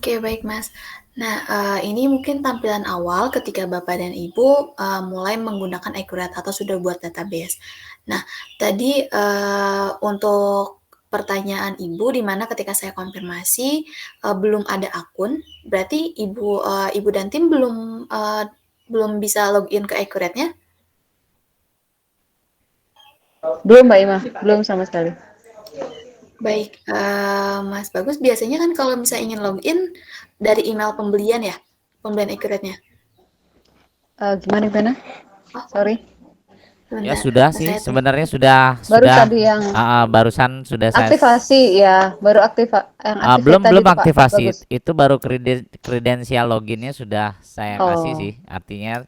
Oke, baik, Mas. Nah, ini mungkin tampilan awal ketika Bapak dan Ibu, mulai menggunakan Accurate atau sudah buat database. Nah, tadi, untuk pertanyaan Ibu, di mana ketika saya konfirmasi, belum ada akun, berarti Ibu dan tim belum bisa login ke Accurate-nya? Belum Mbak Ima, belum sama sekali. Baik, Mas Bagus, biasanya kan kalau misalnya ingin login dari email pembelian ya? Pembelian Accurate-nya? Gimana? Oh, Sorry. Ya sebentar. sudah Nah, sih, saya tes. sebenarnya sudah Baru sudah tadi yang barusan sudah saya aktivasi ya, baru yang aktifnya belum tadi belum tuh Pak aktivasi. Bagus. Itu baru kredensial loginnya sudah saya kasih Oh, sih. Artinya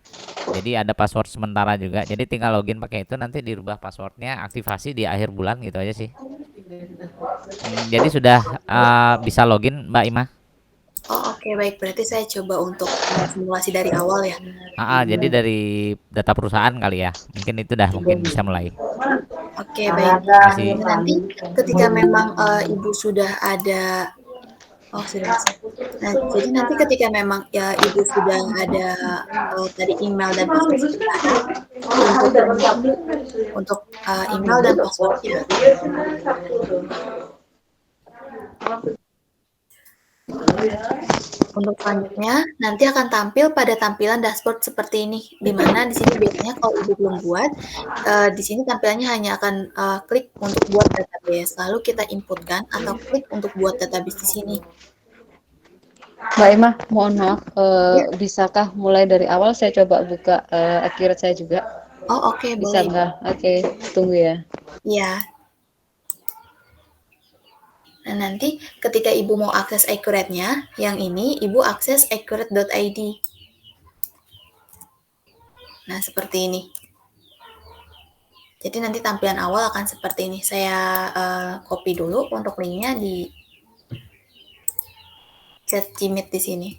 jadi ada password sementara juga. Jadi tinggal login pakai itu, nanti dirubah passwordnya, aktivasi di akhir bulan gitu aja sih. Jadi sudah bisa login Mbak Ima. Oh, oke, baik. Berarti saya coba untuk simulasi dari awal ya. Jadi dari data perusahaan kali ya. Mungkin itu dah mungkin bisa mulai. Oke, baik. Terima kasih. Jadi nanti ketika memang Ibu sudah ada, oh sudah masuk. Nah, jadi nanti ketika memang ya Ibu sudah ada tadi email dan password sementara untuk email dan passwordnya. Untuk selanjutnya, nanti akan tampil pada tampilan dashboard seperti ini, di mana di sini biasanya kalau Ibu belum buat, di sini tampilannya hanya akan klik untuk buat database, lalu kita inputkan atau klik untuk buat database di sini. Mbak Ima, mohon maaf, Ya. bisakah mulai dari awal saya coba buka Accurate saya juga? Oh, oke, Bisa boleh. nggak? Oke, tunggu ya. Iya. Nah, nanti ketika Ibu mau akses Accurate-nya, yang ini Ibu akses accurate.id. Nah, seperti ini. Jadi nanti tampilan awal akan seperti ini. Saya copy dulu untuk linknya di chat Gmeet di sini.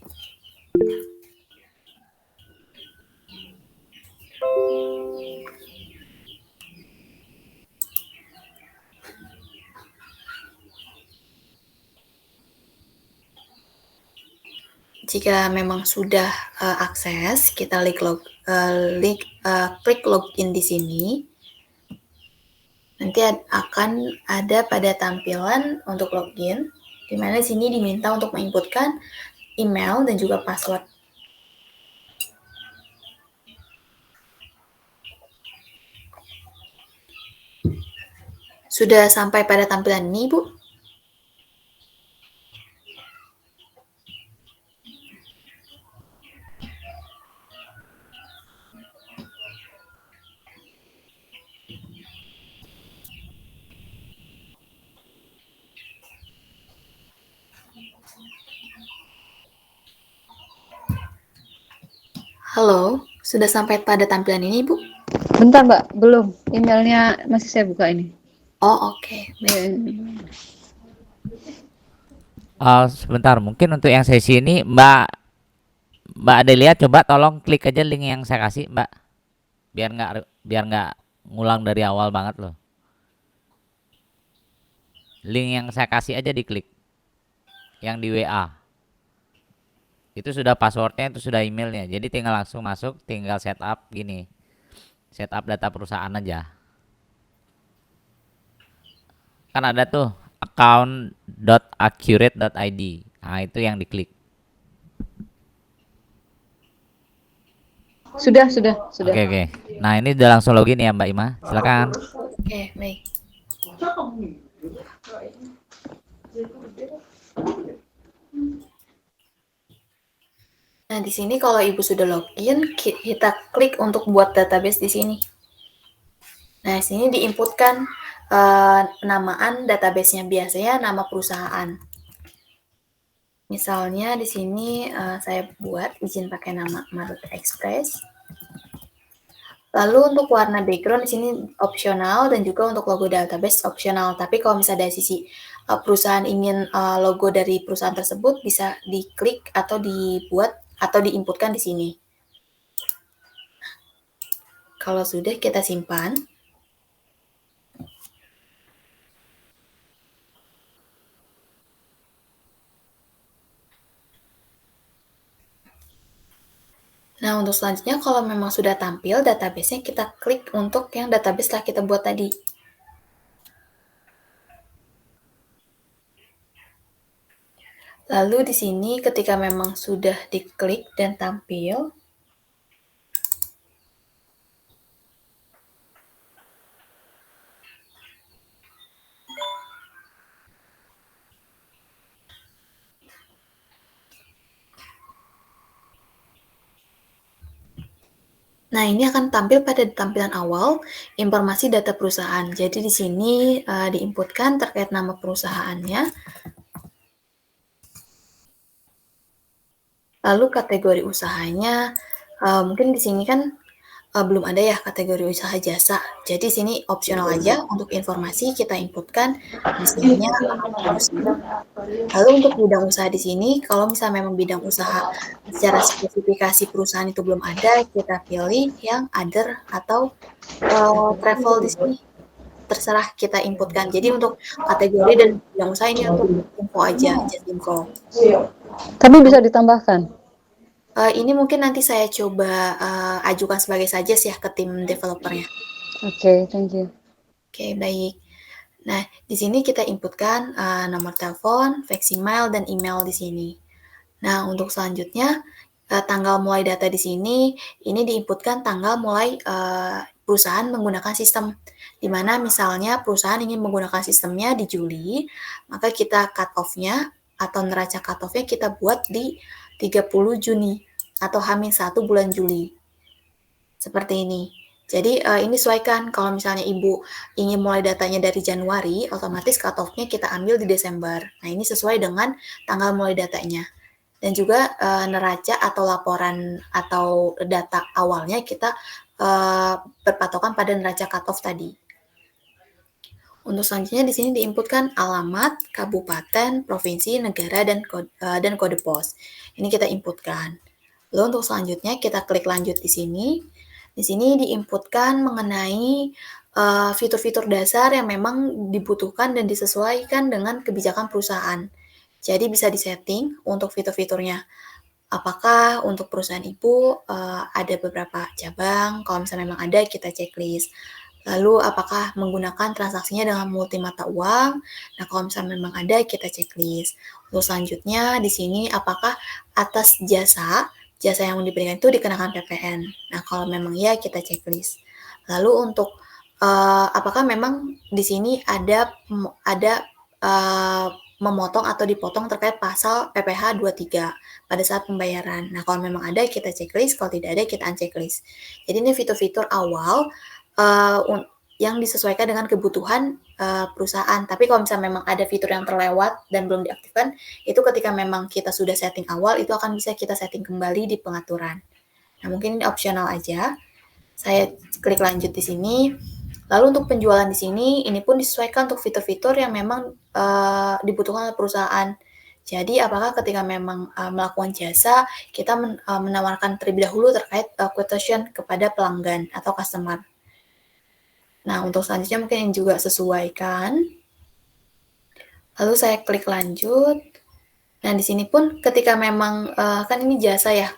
Jika memang sudah akses, kita klik login di sini. Nanti akan ada pada tampilan untuk login, di mana di sini diminta untuk menginputkan email dan juga password. Sudah sampai pada tampilan ini, Bu? Halo, sudah sampai pada tampilan ini, Bu? Bentar Mbak, belum. Emailnya masih saya buka ini. Oh, oke. Sebentar, mungkin untuk yang sesi ini Mbak Adelia, coba tolong klik aja link yang saya kasih Mbak, biar nggak ngulang dari awal banget loh. Link yang saya kasih aja diklik, yang di WA. Itu sudah passwordnya, itu sudah emailnya. Jadi tinggal langsung masuk, tinggal setup gini, setup data perusahaan aja. Kan ada tuh account.accurate.id. Nah itu yang diklik. Sudah. Oke. Nah ini udah langsung login ya Mbak Ima. Silakan. Oke, baik. Nah, di sini kalau Ibu sudah login, kita klik untuk buat database di sini. Nah, di sini diinputkan penamaan database-nya, biasanya nama perusahaan. Misalnya di sini saya buat izin pakai nama Marut Express. Lalu untuk warna background di sini opsional dan juga untuk logo database opsional. Tapi kalau misalnya dari sisi perusahaan ingin logo dari perusahaan tersebut bisa diklik atau dibuat atau diinputkan di sini. Kalau sudah kita simpan. Nah, untuk selanjutnya kalau memang sudah tampil database-nya, kita klik untuk yang database telah kita buat tadi. Lalu di sini ketika memang sudah diklik dan tampil, nah, ini akan tampil pada tampilan awal informasi data perusahaan. Jadi di sini diinputkan terkait nama perusahaannya, lalu kategori usahanya. Mungkin di sini kan belum ada ya kategori usaha jasa. Jadi sini opsional aja untuk informasi kita inputkan misalnya produksi. Lalu untuk bidang usaha di sini, kalau misalnya memang bidang usaha secara spesifikasi perusahaan itu belum ada, kita pilih yang other atau travel di sini. Terserah kita inputkan. Jadi untuk kategori dan bidang usaha ini untuk info aja, just info. Tapi bisa ditambahkan. Ini mungkin nanti saya coba ajukan sebagai suggest ya ke tim developernya. Oke, thank you. Oke, baik. Nah, di sini kita inputkan nomor telepon, fax email, dan email di sini. Nah, untuk selanjutnya tanggal mulai data di sini, ini diinputkan tanggal mulai perusahaan menggunakan sistem. Di mana misalnya perusahaan ingin menggunakan sistemnya di Juli, maka kita cut off-nya atau neraca cut off-nya kita buat di 30 Juni atau H-1 bulan Juli. Seperti ini. Jadi ini sesuaikan kalau misalnya Ibu ingin mulai datanya dari Januari, otomatis cut off-nya kita ambil di Desember. Nah, ini sesuai dengan tanggal mulai datanya. Dan juga neraca atau laporan atau data awalnya kita berpatokan pada neraca cut off tadi. Untuk selanjutnya di sini diinputkan alamat, kabupaten, provinsi, negara, dan kode pos. Ini kita inputkan. Lalu untuk selanjutnya kita klik lanjut di sini. Di sini diinputkan mengenai fitur-fitur dasar yang memang dibutuhkan dan disesuaikan dengan kebijakan perusahaan. Jadi bisa disetting untuk fitur-fiturnya. Apakah untuk perusahaan Ibu ada beberapa cabang? Kalau misalnya memang ada, kita checklist. Lalu apakah menggunakan transaksinya dengan multi mata uang? Nah, kalau misalnya memang ada, kita checklist. Lalu selanjutnya di sini apakah atas jasa yang diberikan itu dikenakan PPN? Nah, kalau memang ya, kita checklist. Lalu untuk apakah memang di sini ada memotong atau dipotong terkait pasal PPh 23 pada saat pembayaran. Nah, kalau memang ada, kita checklist. Kalau tidak ada, kita unchecklist. Jadi ini fitur-fitur awal yang disesuaikan dengan kebutuhan perusahaan. Tapi kalau misalnya memang ada fitur yang terlewat dan belum diaktifkan, itu ketika memang kita sudah setting awal, itu akan bisa kita setting kembali di pengaturan. Nah, mungkin ini opsional aja. Saya klik lanjut di sini. Lalu untuk penjualan di sini, ini pun disesuaikan untuk fitur-fitur yang memang dibutuhkan oleh perusahaan. Jadi, apakah ketika memang melakukan jasa, kita menawarkan terlebih dahulu terkait quotation kepada pelanggan atau customer. Nah, untuk selanjutnya mungkin yang juga sesuaikan. Lalu saya klik lanjut. Nah, di sini pun ketika memang kan ini jasa ya,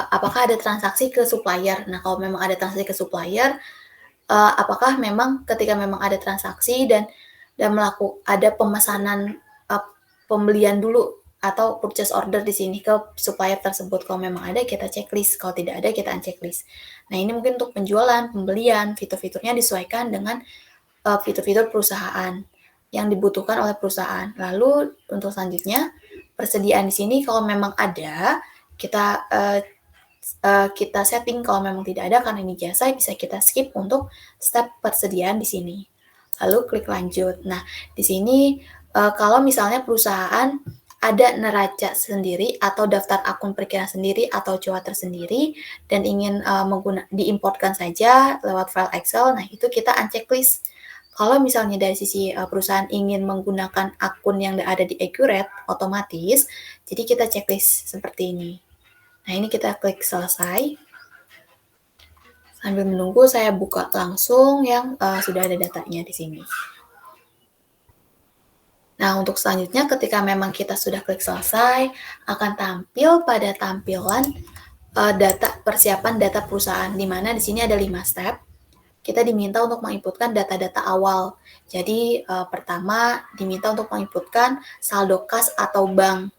apakah ada transaksi ke supplier? Nah, kalau memang ada transaksi ke supplier, apakah memang ketika memang ada transaksi dan ada pemesanan pembelian dulu atau purchase order di sini ke supplier tersebut. Kalau memang ada, kita checklist. Kalau tidak ada, kita unchecklist. Nah, ini mungkin untuk penjualan, pembelian, fitur-fiturnya disesuaikan dengan fitur-fitur perusahaan yang dibutuhkan oleh perusahaan. Lalu untuk selanjutnya, persediaan di sini kalau memang ada, kita setting. Kalau memang tidak ada karena ini jasa, bisa kita skip untuk step persediaan di sini. Lalu klik lanjut. Nah, di sini kalau misalnya perusahaan ada neraca sendiri atau daftar akun perkiraan sendiri atau cuaca tersendiri dan ingin diimportkan saja lewat file Excel, nah itu kita unchecklist. Kalau misalnya dari sisi perusahaan ingin menggunakan akun yang ada di Accurate otomatis, jadi kita checklist seperti ini. Nah, ini kita klik selesai. Sambil menunggu, saya buka langsung yang sudah ada datanya di sini. Nah, untuk selanjutnya ketika memang kita sudah klik selesai, akan tampil pada tampilan data persiapan data perusahaan, di mana di sini ada 5 step. Kita diminta untuk menginputkan data-data awal. Jadi pertama diminta untuk menginputkan saldo kas atau bank.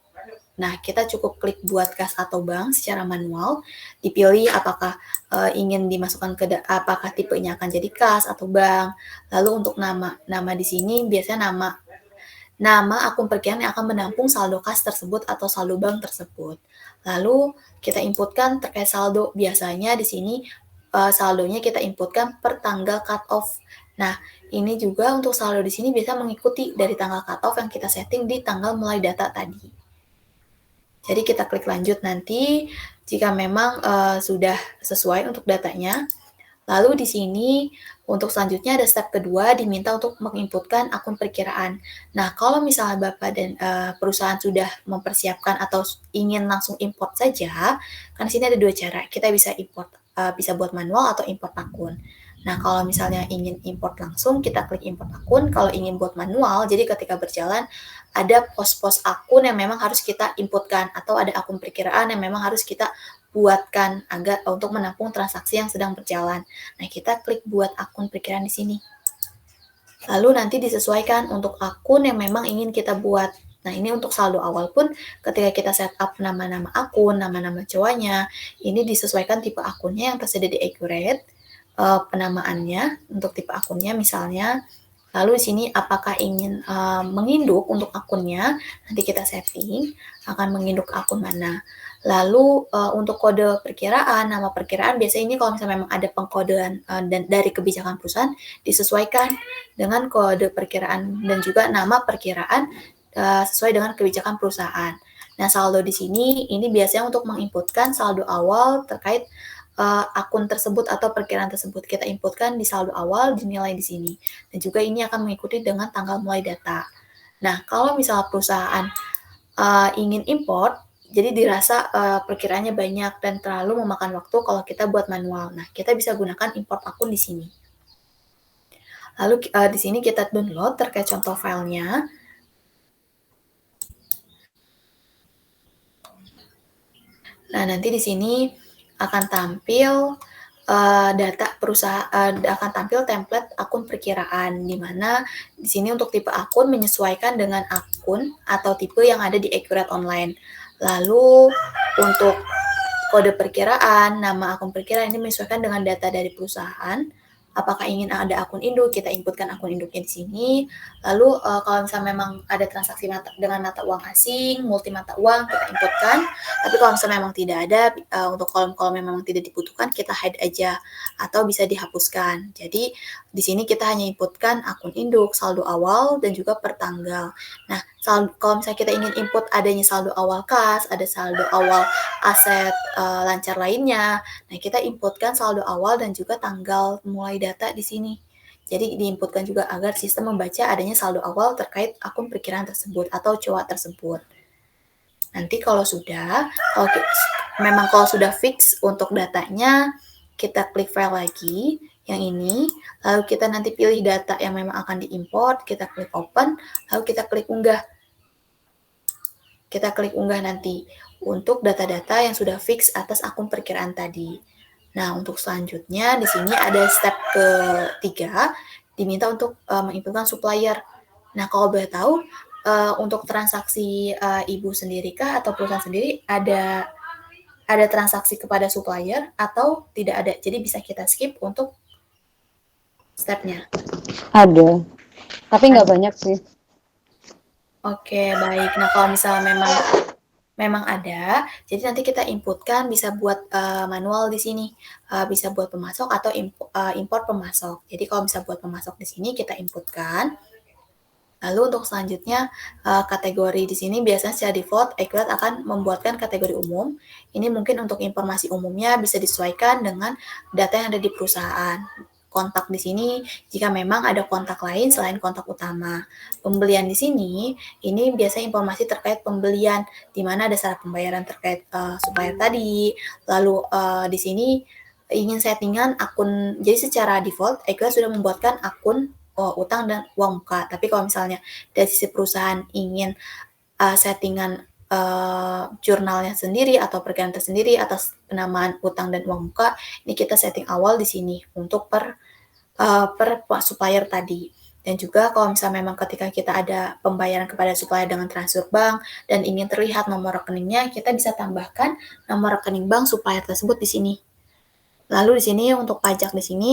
Nah, kita cukup klik buat kas atau bank secara manual, dipilih apakah ingin dimasukkan apakah tipenya akan jadi kas atau bank. Lalu untuk nama di sini biasanya nama akun perkiraan yang akan menampung saldo kas tersebut atau saldo bank tersebut. Lalu kita inputkan terkait saldo. Biasanya di sini saldonya kita inputkan per tanggal cut off. Nah, ini juga untuk saldo di sini bisa mengikuti dari tanggal cut off yang kita setting di tanggal mulai data tadi. Jadi kita klik lanjut nanti jika memang sudah sesuai untuk datanya. Lalu di sini untuk selanjutnya ada step kedua, diminta untuk menginputkan akun perkiraan. Nah, kalau misalnya Bapak dan perusahaan sudah mempersiapkan atau ingin langsung import saja, kan di sini ada 2 cara. Kita bisa import, bisa buat manual atau import akun. Nah, kalau misalnya ingin import langsung, kita klik import akun. Kalau ingin buat manual, jadi ketika berjalan ada pos-pos akun yang memang harus kita inputkan atau ada akun perkiraan yang memang harus kita buatkan agar untuk menampung transaksi yang sedang berjalan. Nah, kita klik buat akun perkiraan di sini. Lalu nanti disesuaikan untuk akun yang memang ingin kita buat. Nah, ini untuk saldo awal pun ketika kita setup nama-nama akun, nama-nama cowoknya, ini disesuaikan tipe akunnya yang tersedia di Accurate, penamaannya untuk tipe akunnya misalnya. Lalu di sini apakah ingin menginduk untuk akunnya, nanti kita setting akan menginduk akun mana. Lalu untuk kode perkiraan, nama perkiraan biasanya ini kalau misalnya memang ada pengkodean dan dari kebijakan perusahaan disesuaikan dengan kode perkiraan dan juga nama perkiraan sesuai dengan kebijakan perusahaan. Nah, saldo di sini ini biasanya untuk menginputkan saldo awal terkait akun tersebut atau perkiraan tersebut. Kita inputkan di saldo awal dinilai di sini. Dan juga ini akan mengikuti dengan tanggal mulai data. Nah, kalau misalnya perusahaan ingin import, jadi dirasa perkiraannya banyak dan terlalu memakan waktu kalau kita buat manual. Nah, kita bisa gunakan import akun di sini. Lalu di sini kita download terkait contoh filenya. Nah, nanti di sini akan tampil data perusahaan, akan tampil template akun perkiraan, di mana di sini untuk tipe akun menyesuaikan dengan akun atau tipe yang ada di Accurate Online. Lalu untuk kode perkiraan, nama akun perkiraan ini menyesuaikan dengan data dari perusahaan. Apakah ingin ada akun induk, kita inputkan akun induknya di sini. Lalu kalau misalnya memang ada transaksi dengan mata uang asing, multi mata uang, kita inputkan. Tapi kalau misalnya memang tidak ada, untuk kolom-kolom yang memang tidak dibutuhkan, kita hide aja atau bisa dihapuskan. Jadi di sini kita hanya inputkan akun induk, saldo awal, dan juga per tanggal. Nah, kalau misalnya kita ingin input adanya saldo awal kas, ada saldo awal aset lancar lainnya, nah kita inputkan saldo awal dan juga tanggal mulai data di sini. Jadi diinputkan juga agar sistem membaca adanya saldo awal terkait akun perkiraan tersebut atau COA tersebut. Nanti kalau kalau sudah fix untuk datanya, kita klik file lagi yang ini, lalu kita nanti pilih data yang memang akan diimport, kita klik open, lalu kita klik unggah. Kita klik unggah nanti untuk data-data yang sudah fix atas akun perkiraan tadi. Nah, untuk selanjutnya di sini ada step ketiga, diminta untuk menginputkan supplier. Nah, kalau boleh tahu untuk transaksi ibu sendiri kah atau perusahaan sendiri ada transaksi kepada supplier atau tidak ada? Jadi bisa kita skip untuk stepnya. Ada, tapi nggak banyak sih. Oke, baik. Nah, kalau misalnya memang ada, jadi nanti kita inputkan bisa buat manual di sini, bisa buat pemasok atau import pemasok. Jadi kalau bisa buat pemasok di sini kita inputkan. Lalu untuk selanjutnya kategori di sini biasanya secara default Accurate akan membuatkan kategori umum. Ini mungkin untuk informasi umumnya bisa disesuaikan dengan data yang ada di perusahaan. Kontak di sini jika memang ada kontak lain selain kontak utama. Pembelian di sini ini biasanya informasi terkait pembelian di mana ada syarat pembayaran terkait supplier tadi. Lalu di sini ingin settingan akun. Jadi secara default Accurate sudah membuatkan akun utang dan uang muka. Tapi kalau misalnya dari sisi perusahaan ingin settingan jurnalnya sendiri atau perkiraan tersendiri atas penamaan utang dan uang muka, ini kita setting awal di sini untuk per supplier tadi. Dan juga kalau misalnya memang ketika kita ada pembayaran kepada supplier dengan transfer bank dan ingin terlihat nomor rekeningnya, kita bisa tambahkan nomor rekening bank supplier tersebut di sini. Lalu di sini untuk pajak di sini,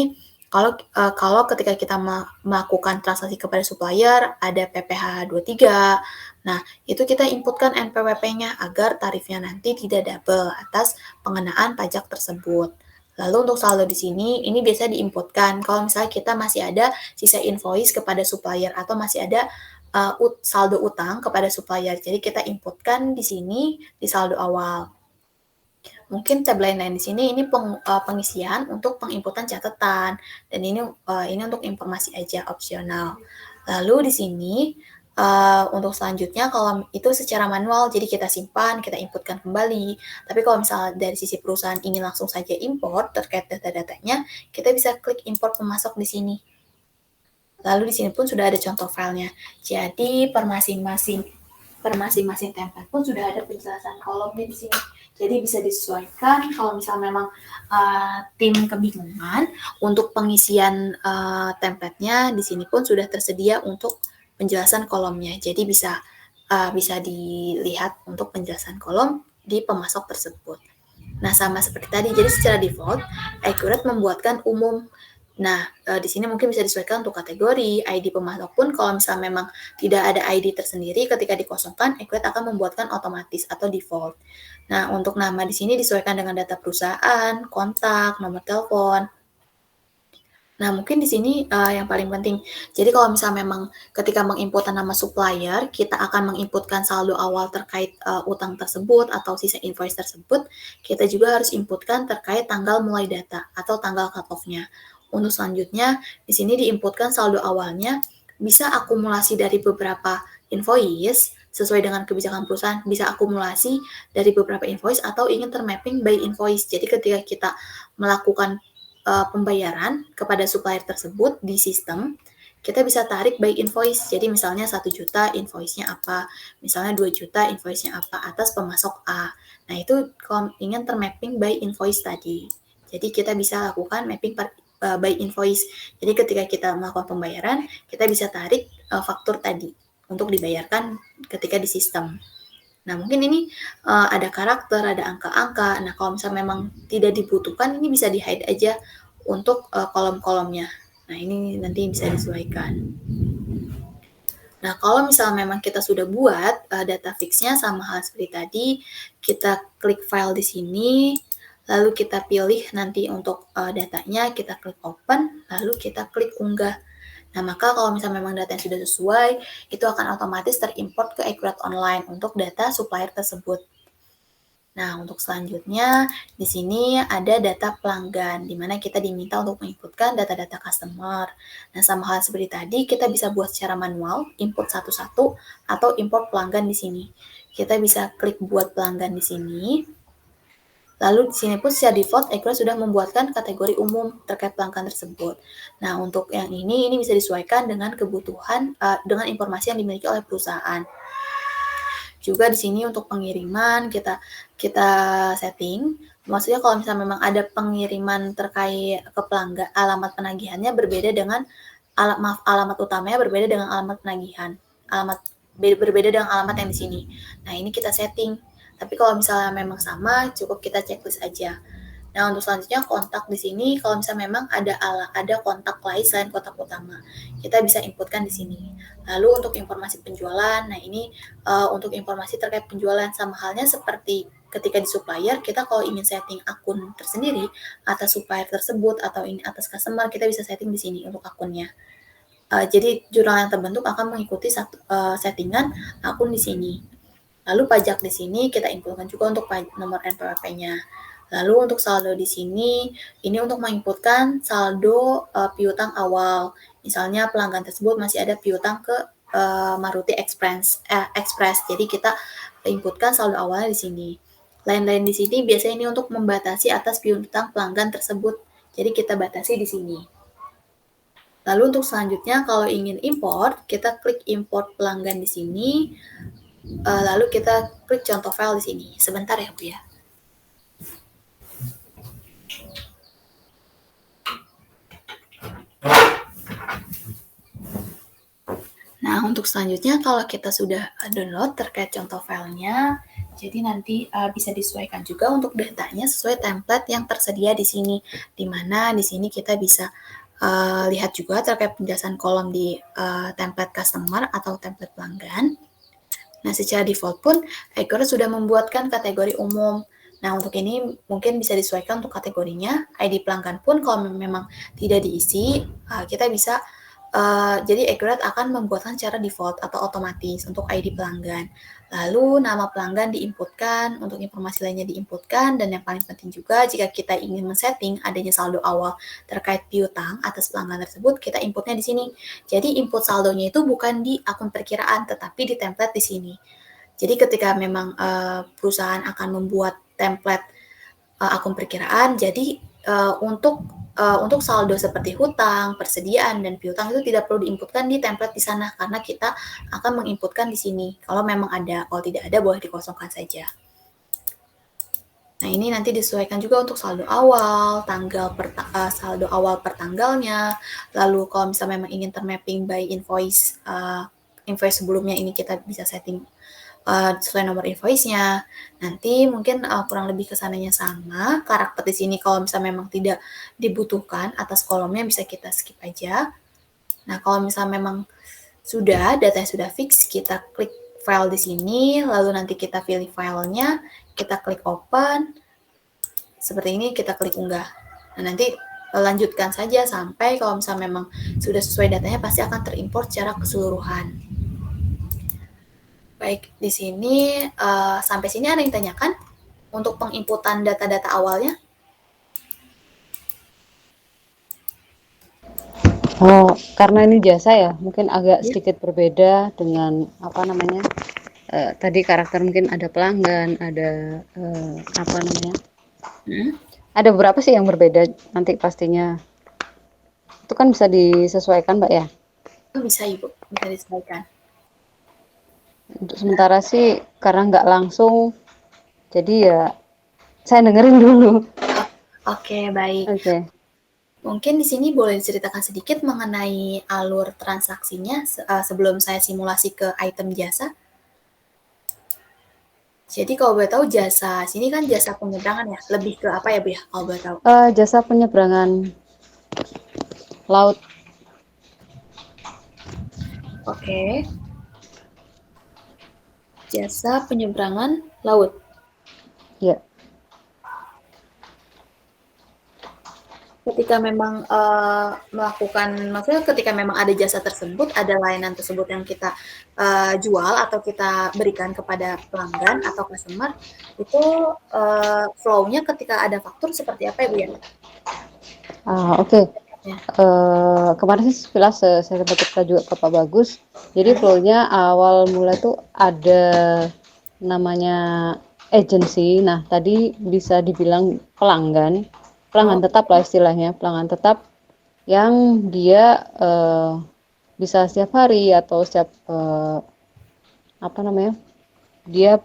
kalau ketika kita melakukan transaksi kepada supplier ada PPh 23. Nah, itu kita inputkan NPWP-nya agar tarifnya nanti tidak double atas pengenaan pajak tersebut. Lalu untuk saldo di sini, ini biasa diinputkan kalau misalnya kita masih ada sisa invoice kepada supplier atau masih ada saldo utang kepada supplier. Jadi kita inputkan di sini di saldo awal. Mungkin tab lain di sini ini pengisian untuk penginputan catatan dan ini untuk informasi aja opsional. Lalu di sini untuk selanjutnya kalau itu secara manual, jadi kita simpan, kita inputkan kembali. Tapi kalau misalnya dari sisi perusahaan ingin langsung saja import terkait data-datanya, kita bisa klik import pemasok di sini. Lalu di sini pun sudah ada contoh filenya. Jadi per masing-masing template pun sudah ada penjelasan kolomnya di sini. Jadi bisa disesuaikan kalau misalnya memang tim kebingungan untuk pengisian template-nya, di sini pun sudah tersedia untuk penjelasan kolomnya. Jadi bisa dilihat untuk penjelasan kolom di pemasok tersebut. Nah, sama seperti tadi. Jadi secara default, Accurate membuatkan umum. Nah, di sini mungkin bisa disesuaikan untuk kategori, ID pemasok pun kalau misalnya memang tidak ada ID tersendiri ketika dikosongkan, Accurate akan membuatkan otomatis atau default. Nah, untuk nama di sini disesuaikan dengan data perusahaan, kontak, nomor telepon. Nah, mungkin di sini yang paling penting. Jadi kalau misalnya memang ketika menginputkan nama supplier, kita akan menginputkan saldo awal terkait utang tersebut atau sisa invoice tersebut, kita juga harus inputkan terkait tanggal mulai data atau tanggal cut-off-nya. Untuk selanjutnya, di sini diinputkan saldo awalnya bisa akumulasi dari beberapa invoice sesuai dengan kebijakan perusahaan, bisa akumulasi dari beberapa invoice atau ingin termapping by invoice. Jadi ketika kita melakukan pembayaran kepada supplier tersebut di sistem, kita bisa tarik by invoice. Jadi misalnya 1 juta invoice-nya apa, misalnya 2 juta invoice-nya apa atas pemasok A. Nah, itu kalau ingin termapping by invoice tadi. Jadi kita bisa lakukan mapping by invoice. Jadi ketika kita melakukan pembayaran, kita bisa tarik faktur tadi untuk dibayarkan ketika di sistem. Nah, mungkin ini ada karakter, ada angka-angka. Nah, kalau misalnya memang tidak dibutuhkan, ini bisa di-hide aja untuk kolom-kolomnya. Nah, ini nanti bisa disesuaikan. Nah, kalau misalnya memang kita sudah buat data fix-nya sama hal seperti tadi, kita klik file di sini, lalu kita pilih nanti untuk datanya, kita klik open, lalu kita klik unggah. Nah, maka kalau misalnya memang data yang sudah sesuai, itu akan otomatis terimport ke Accurate Online untuk data supplier tersebut. Nah, untuk selanjutnya, di sini ada data pelanggan, di mana kita diminta untuk menginputkan data-data customer. Nah, sama hal seperti tadi, kita bisa buat secara manual, input satu-satu, atau import pelanggan di sini. Kita bisa klik buat pelanggan di sini. Lalu di sini pun secara default Accurate sudah membuatkan kategori umum terkait pelanggan tersebut. Nah, untuk yang ini bisa disesuaikan dengan kebutuhan dengan informasi yang dimiliki oleh perusahaan. Juga di sini untuk pengiriman kita setting. Maksudnya kalau misalnya memang ada pengiriman terkait ke pelanggan, alamat penagihannya berbeda dengan alamat utamanya berbeda dengan alamat penagihan. Berbeda dengan alamat yang di sini. Nah, ini kita setting. Tapi kalau misalnya memang sama, cukup kita checklist aja. Nah, untuk selanjutnya kontak di sini, kalau misalnya memang ada kontak lain selain kontak utama, kita bisa inputkan di sini. Lalu untuk informasi penjualan, nah ini untuk informasi terkait penjualan sama halnya seperti ketika di supplier, kita kalau ingin setting akun tersendiri atas supplier tersebut atau ini atas customer, kita bisa setting di sini untuk akunnya. Jadi jurnal yang terbentuk akan mengikuti settingan akun di sini. Lalu pajak di sini kita inputkan juga untuk nomor NPWP-nya. Lalu untuk saldo di sini, ini untuk menginputkan saldo piutang awal. Misalnya pelanggan tersebut masih ada piutang ke Maruti Express. Jadi kita inputkan saldo awalnya di sini. Lain-lain di sini biasanya ini untuk membatasi atas piutang pelanggan tersebut. Jadi kita batasi di sini. Lalu untuk selanjutnya kalau ingin import, kita klik import pelanggan di sini. lalu kita klik contoh file di sini. Sebentar ya Bu ya. Nah, untuk selanjutnya kalau kita sudah download terkait contoh filenya, jadi nanti bisa disesuaikan juga untuk datanya sesuai template yang tersedia di sini. Di mana di sini kita bisa lihat juga terkait penjelasan kolom di template customer atau template pelanggan. Nah, secara default pun Accurate sudah membuatkan kategori umum. Nah, untuk ini mungkin bisa disesuaikan untuk kategorinya. ID pelanggan pun kalau memang tidak diisi, kita bisa jadi Accurate akan membuatkan secara default atau otomatis untuk ID pelanggan. Lalu nama pelanggan diinputkan, untuk informasi lainnya diinputkan, dan yang paling penting juga jika kita ingin men-setting adanya saldo awal terkait piutang atas pelanggan tersebut, kita inputnya di sini. Jadi input saldonya itu bukan di akun perkiraan, tetapi di template di sini. Jadi ketika memang perusahaan akan membuat template akun perkiraan, jadi untuk saldo seperti hutang, persediaan, dan piutang itu tidak perlu diinputkan di template di sana karena kita akan menginputkan di sini. Kalau memang ada, kalau tidak ada boleh dikosongkan saja. Nah, ini nanti disesuaikan juga untuk saldo awal, saldo awal per tanggalnya. Lalu kalau misalnya memang ingin termapping by invoice, invoice sebelumnya ini kita bisa setting sesuai nomor invoice-nya. Nanti mungkin kurang lebih kesananya sama. Karakter di sini kalau misalnya memang tidak dibutuhkan atas kolomnya bisa kita skip aja. Nah, kalau misalnya memang datanya sudah fix, kita klik file di sini, lalu nanti kita pilih filenya, kita klik open, seperti ini kita klik unggah. Nah, nanti lanjutkan saja sampai kalau misalnya memang sudah sesuai datanya pasti akan terimport secara keseluruhan. Baik, di sini sampai sini ada yang tanyakan untuk penginputan data-data awalnya? Oh, karena ini jasa ya, mungkin agak sedikit berbeda dengan apa namanya? Tadi karakter mungkin ada pelanggan, ada apa namanya? Ada beberapa sih yang berbeda nanti pastinya. Itu kan bisa disesuaikan, Mbak ya? Bisa Ibu, bisa disesuaikan. Untuk sementara sih karena nggak langsung, jadi ya saya dengerin dulu. Oke, baik. Oke. Mungkin di sini boleh diceritakan sedikit mengenai alur transaksinya sebelum saya simulasi ke item jasa. Jadi kalau boleh tahu jasa, sini kan jasa penyeberangan ya, lebih ke apa ya Bu ya, kalau boleh tahu? Jasa penyeberangan laut. Oke. Jasa penyeberangan laut. Ya. Ketika memang maksudnya ketika memang ada jasa tersebut, ada layanan tersebut yang kita jual atau kita berikan kepada pelanggan atau customer, itu flow-nya ketika ada faktur seperti apa ya Bu ya? Oke. Kemarin sih sekilas saya sempat cerita juga ke Pak Bagus. Jadi flow-nya awal mulai tuh ada namanya agency. Nah, tadi bisa dibilang pelanggan tetap lah istilahnya, pelanggan tetap yang dia bisa setiap hari atau setiap apa namanya? Dia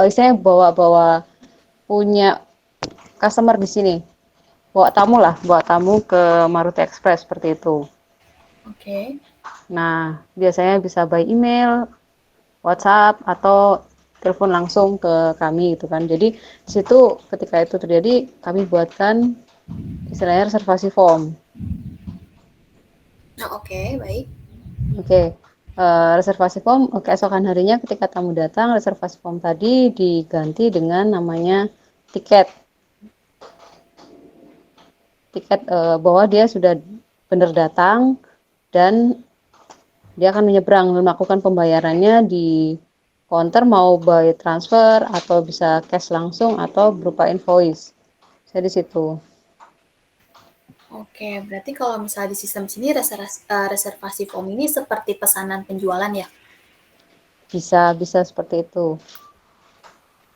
istilahnya bawa punya customer di sini. Bawa tamu ke Maruti Express seperti itu. Oke. Nah, biasanya bisa by email, WhatsApp, atau telepon langsung ke kami gitu kan. Jadi di situ ketika itu terjadi kami buatkan istilahnya reservasi form. Nah, oke, baik. Oke. Reservasi form keesokan harinya ketika tamu datang, reservasi form tadi diganti dengan namanya tiket. Bahwa dia sudah benar datang dan dia akan menyeberang, melakukan pembayarannya di counter mau by transfer atau bisa cash langsung atau berupa invoice. Saya di situ. Oke, berarti kalau misalnya di sistem sini reservasi form ini seperti pesanan penjualan ya? Bisa seperti itu.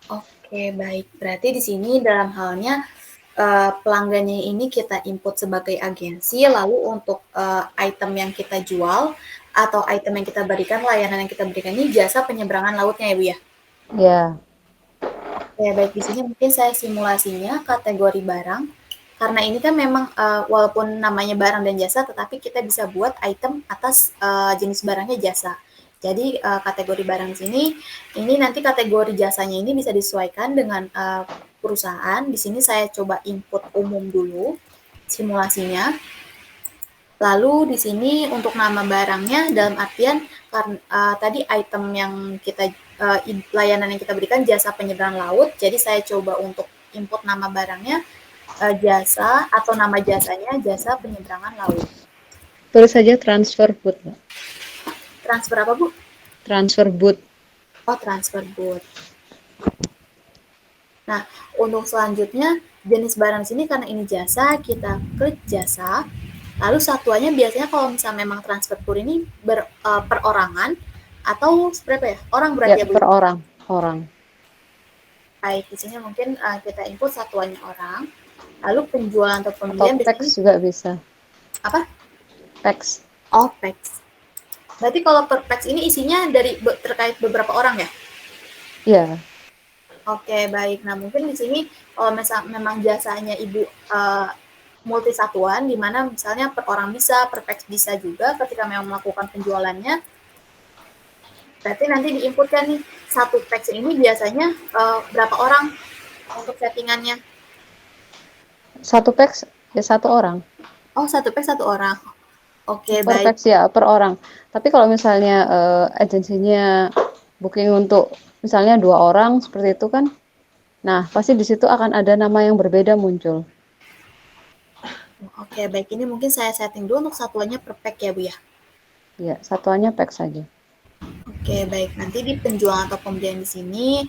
Oke, baik. Berarti di sini dalam halnya pelanggannya ini kita input sebagai agensi, lalu untuk item yang kita jual atau item yang kita berikan, layanan yang kita berikan ini jasa penyeberangan lautnya ya Bu ya? Ya, Oke, baik, di sini mungkin saya simulasinya kategori barang. Karena ini kan memang walaupun namanya barang dan jasa, tetapi kita bisa buat item atas jenis barangnya jasa. Jadi kategori barang di sini, ini nanti kategori jasanya ini bisa disesuaikan dengan perusahaan. Di sini saya coba input umum dulu simulasinya. Lalu di sini untuk nama barangnya dalam artian tadi item yang kita layanan yang kita berikan jasa penyeberangan laut. Jadi saya coba untuk input nama barangnya jasa atau nama jasanya jasa penyeberangan laut. tulis saja transfer boot, Mbak. Transfer apa Bu? Transfer boot. Oh, transfer boot. Nah, untuk selanjutnya jenis barang di sini karena ini jasa, kita klik jasa. Lalu satuannya biasanya kalau misalnya memang transfer boot ini perorangan atau berapa ya? Orang Ya, berarti ya Bu? per orang. Orang. Baik, di sini mungkin kita input satuannya orang. Lalu penjualan atau Atau pembelian biasanya PAX juga bisa. apa? PAX. Oh, PAX. Berarti kalau per PAX ini isinya dari terkait beberapa orang ya? Iya. Oke, baik. Nah, mungkin di sini kalau memang jasanya Ibu multi satuan, di mana misalnya per orang bisa, per PAX bisa juga ketika memang melakukan penjualannya. Berarti nanti diinputkan nih, satu PAX ini biasanya berapa orang untuk settingannya? Satu PAX ya satu orang. Oh, satu PAX satu orang. Oke, Per baik. PAX ya per orang. Tapi kalau misalnya agensinya booking untuk misalnya 2 orang seperti itu kan, nah pasti di situ akan ada nama yang berbeda muncul. Oke, baik. Ini mungkin saya setting dulu untuk satuannya per PAX ya, Bu ya. Ya, satuannya PAX saja. Oke, baik. Nanti di penjualan atau pembelian di sini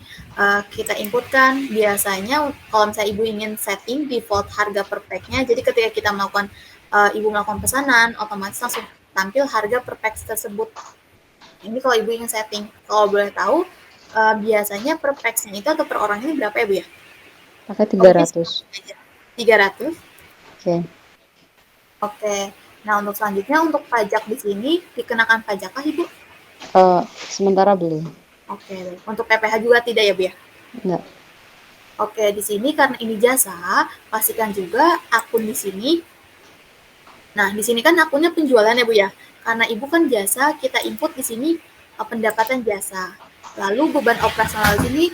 kita inputkan biasanya kalau misalnya Ibu ingin setting default harga per pack-nya, jadi ketika kita melakukan Ibu melakukan pesanan, otomatis langsung tampil harga per pack tersebut. Ini kalau Ibu ingin setting. Kalau boleh tahu biasanya per pack-nya itu atau per orang ini berapa ya, Bu ya? Pakai Oh, mungkin 300. 300. Oke. Oke. Nah, untuk selanjutnya untuk pajak di sini dikenakan pajakkah Ibu? Sementara belum. Oke, baik. Untuk PPh juga tidak ya, Bu ya? Enggak. Oke, di sini karena ini jasa, pastikan juga akun di sini. Nah, di sini kan akunnya penjualan ya, Bu ya. Karena Ibu kan jasa, kita input di sini pendapatan jasa. Lalu beban operasional di sini.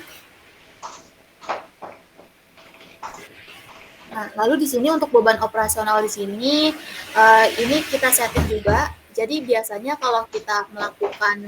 Nah, lalu di sini untuk beban operasional di sini ini kita setting juga. Jadi biasanya kalau kita melakukan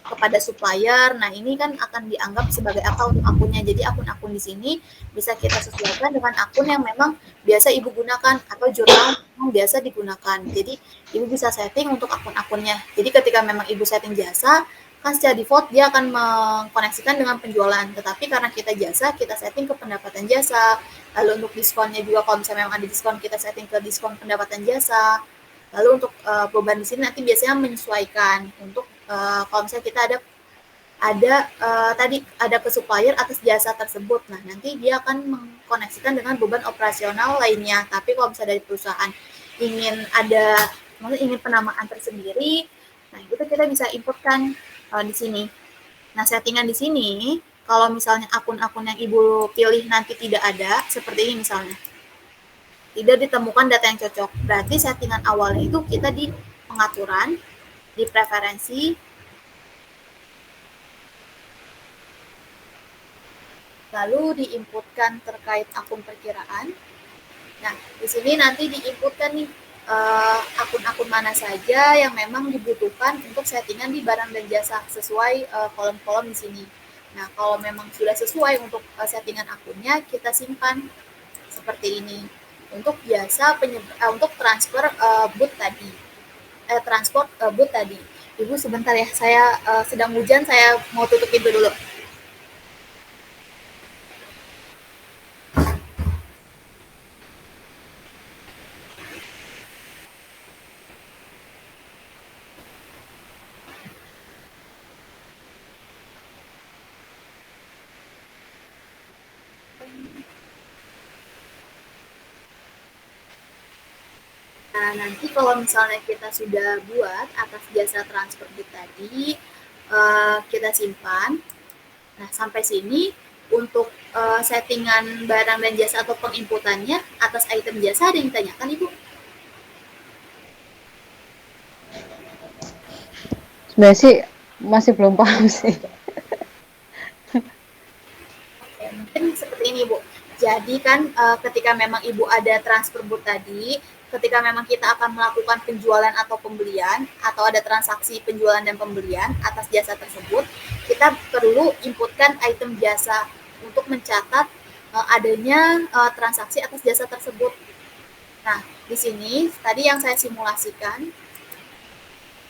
kepada supplier. Nah, ini kan akan dianggap sebagai apa untuk akunnya. Jadi akun-akun di sini bisa kita sesuaikan dengan akun yang memang biasa Ibu gunakan atau jurnal yang biasa digunakan. Jadi Ibu bisa setting untuk akun-akunnya. Jadi ketika memang Ibu setting jasa, kan secara default dia akan mengkoneksikan dengan penjualan. Tetapi karena kita jasa, kita setting ke pendapatan jasa. Lalu untuk diskonnya juga kalau misalnya memang ada diskon, kita setting ke diskon pendapatan jasa. Lalu untuk beban di sini nanti biasanya menyesuaikan untuk kalau misalnya kita tadi ada ke supplier atas jasa tersebut. Nah, nanti dia akan mengkoneksikan dengan beban operasional lainnya. Tapi kalau misalnya dari perusahaan ingin penamaan tersendiri, nah itu kita bisa inputkan di sini. Nah, settingan di sini kalau misalnya akun-akun yang Ibu pilih nanti tidak ada, seperti ini misalnya. Tidak ditemukan data yang cocok. Berarti settingan awalnya itu kita di pengaturan, di preferensi, lalu diinputkan terkait akun perkiraan. Nah, di sini nanti diinputkan nih akun-akun mana saja yang memang dibutuhkan untuk settingan di barang dan jasa sesuai kolom-kolom di sini. Nah, kalau memang sudah sesuai untuk settingan akunnya, kita simpan seperti ini. Untuk untuk transfer boot tadi, transport boot tadi. Ibu sebentar ya, saya sedang hujan, saya mau tutup pintu dulu. Nah, nanti kalau misalnya kita sudah buat atas jasa transfer book tadi, kita simpan. Nah, sampai sini untuk settingan barang dan jasa atau penginputannya atas item jasa ada yang ditanyakan, Ibu? Sebenarnya sih masih belum paham sih. Mungkin seperti ini, Bu. Jadi kan ketika memang Ibu ada transfer book tadi, ketika memang kita akan melakukan penjualan atau pembelian, atau ada transaksi penjualan dan pembelian atas jasa tersebut, kita perlu inputkan item jasa untuk mencatat adanya transaksi atas jasa tersebut. Nah, di sini tadi yang saya simulasikan,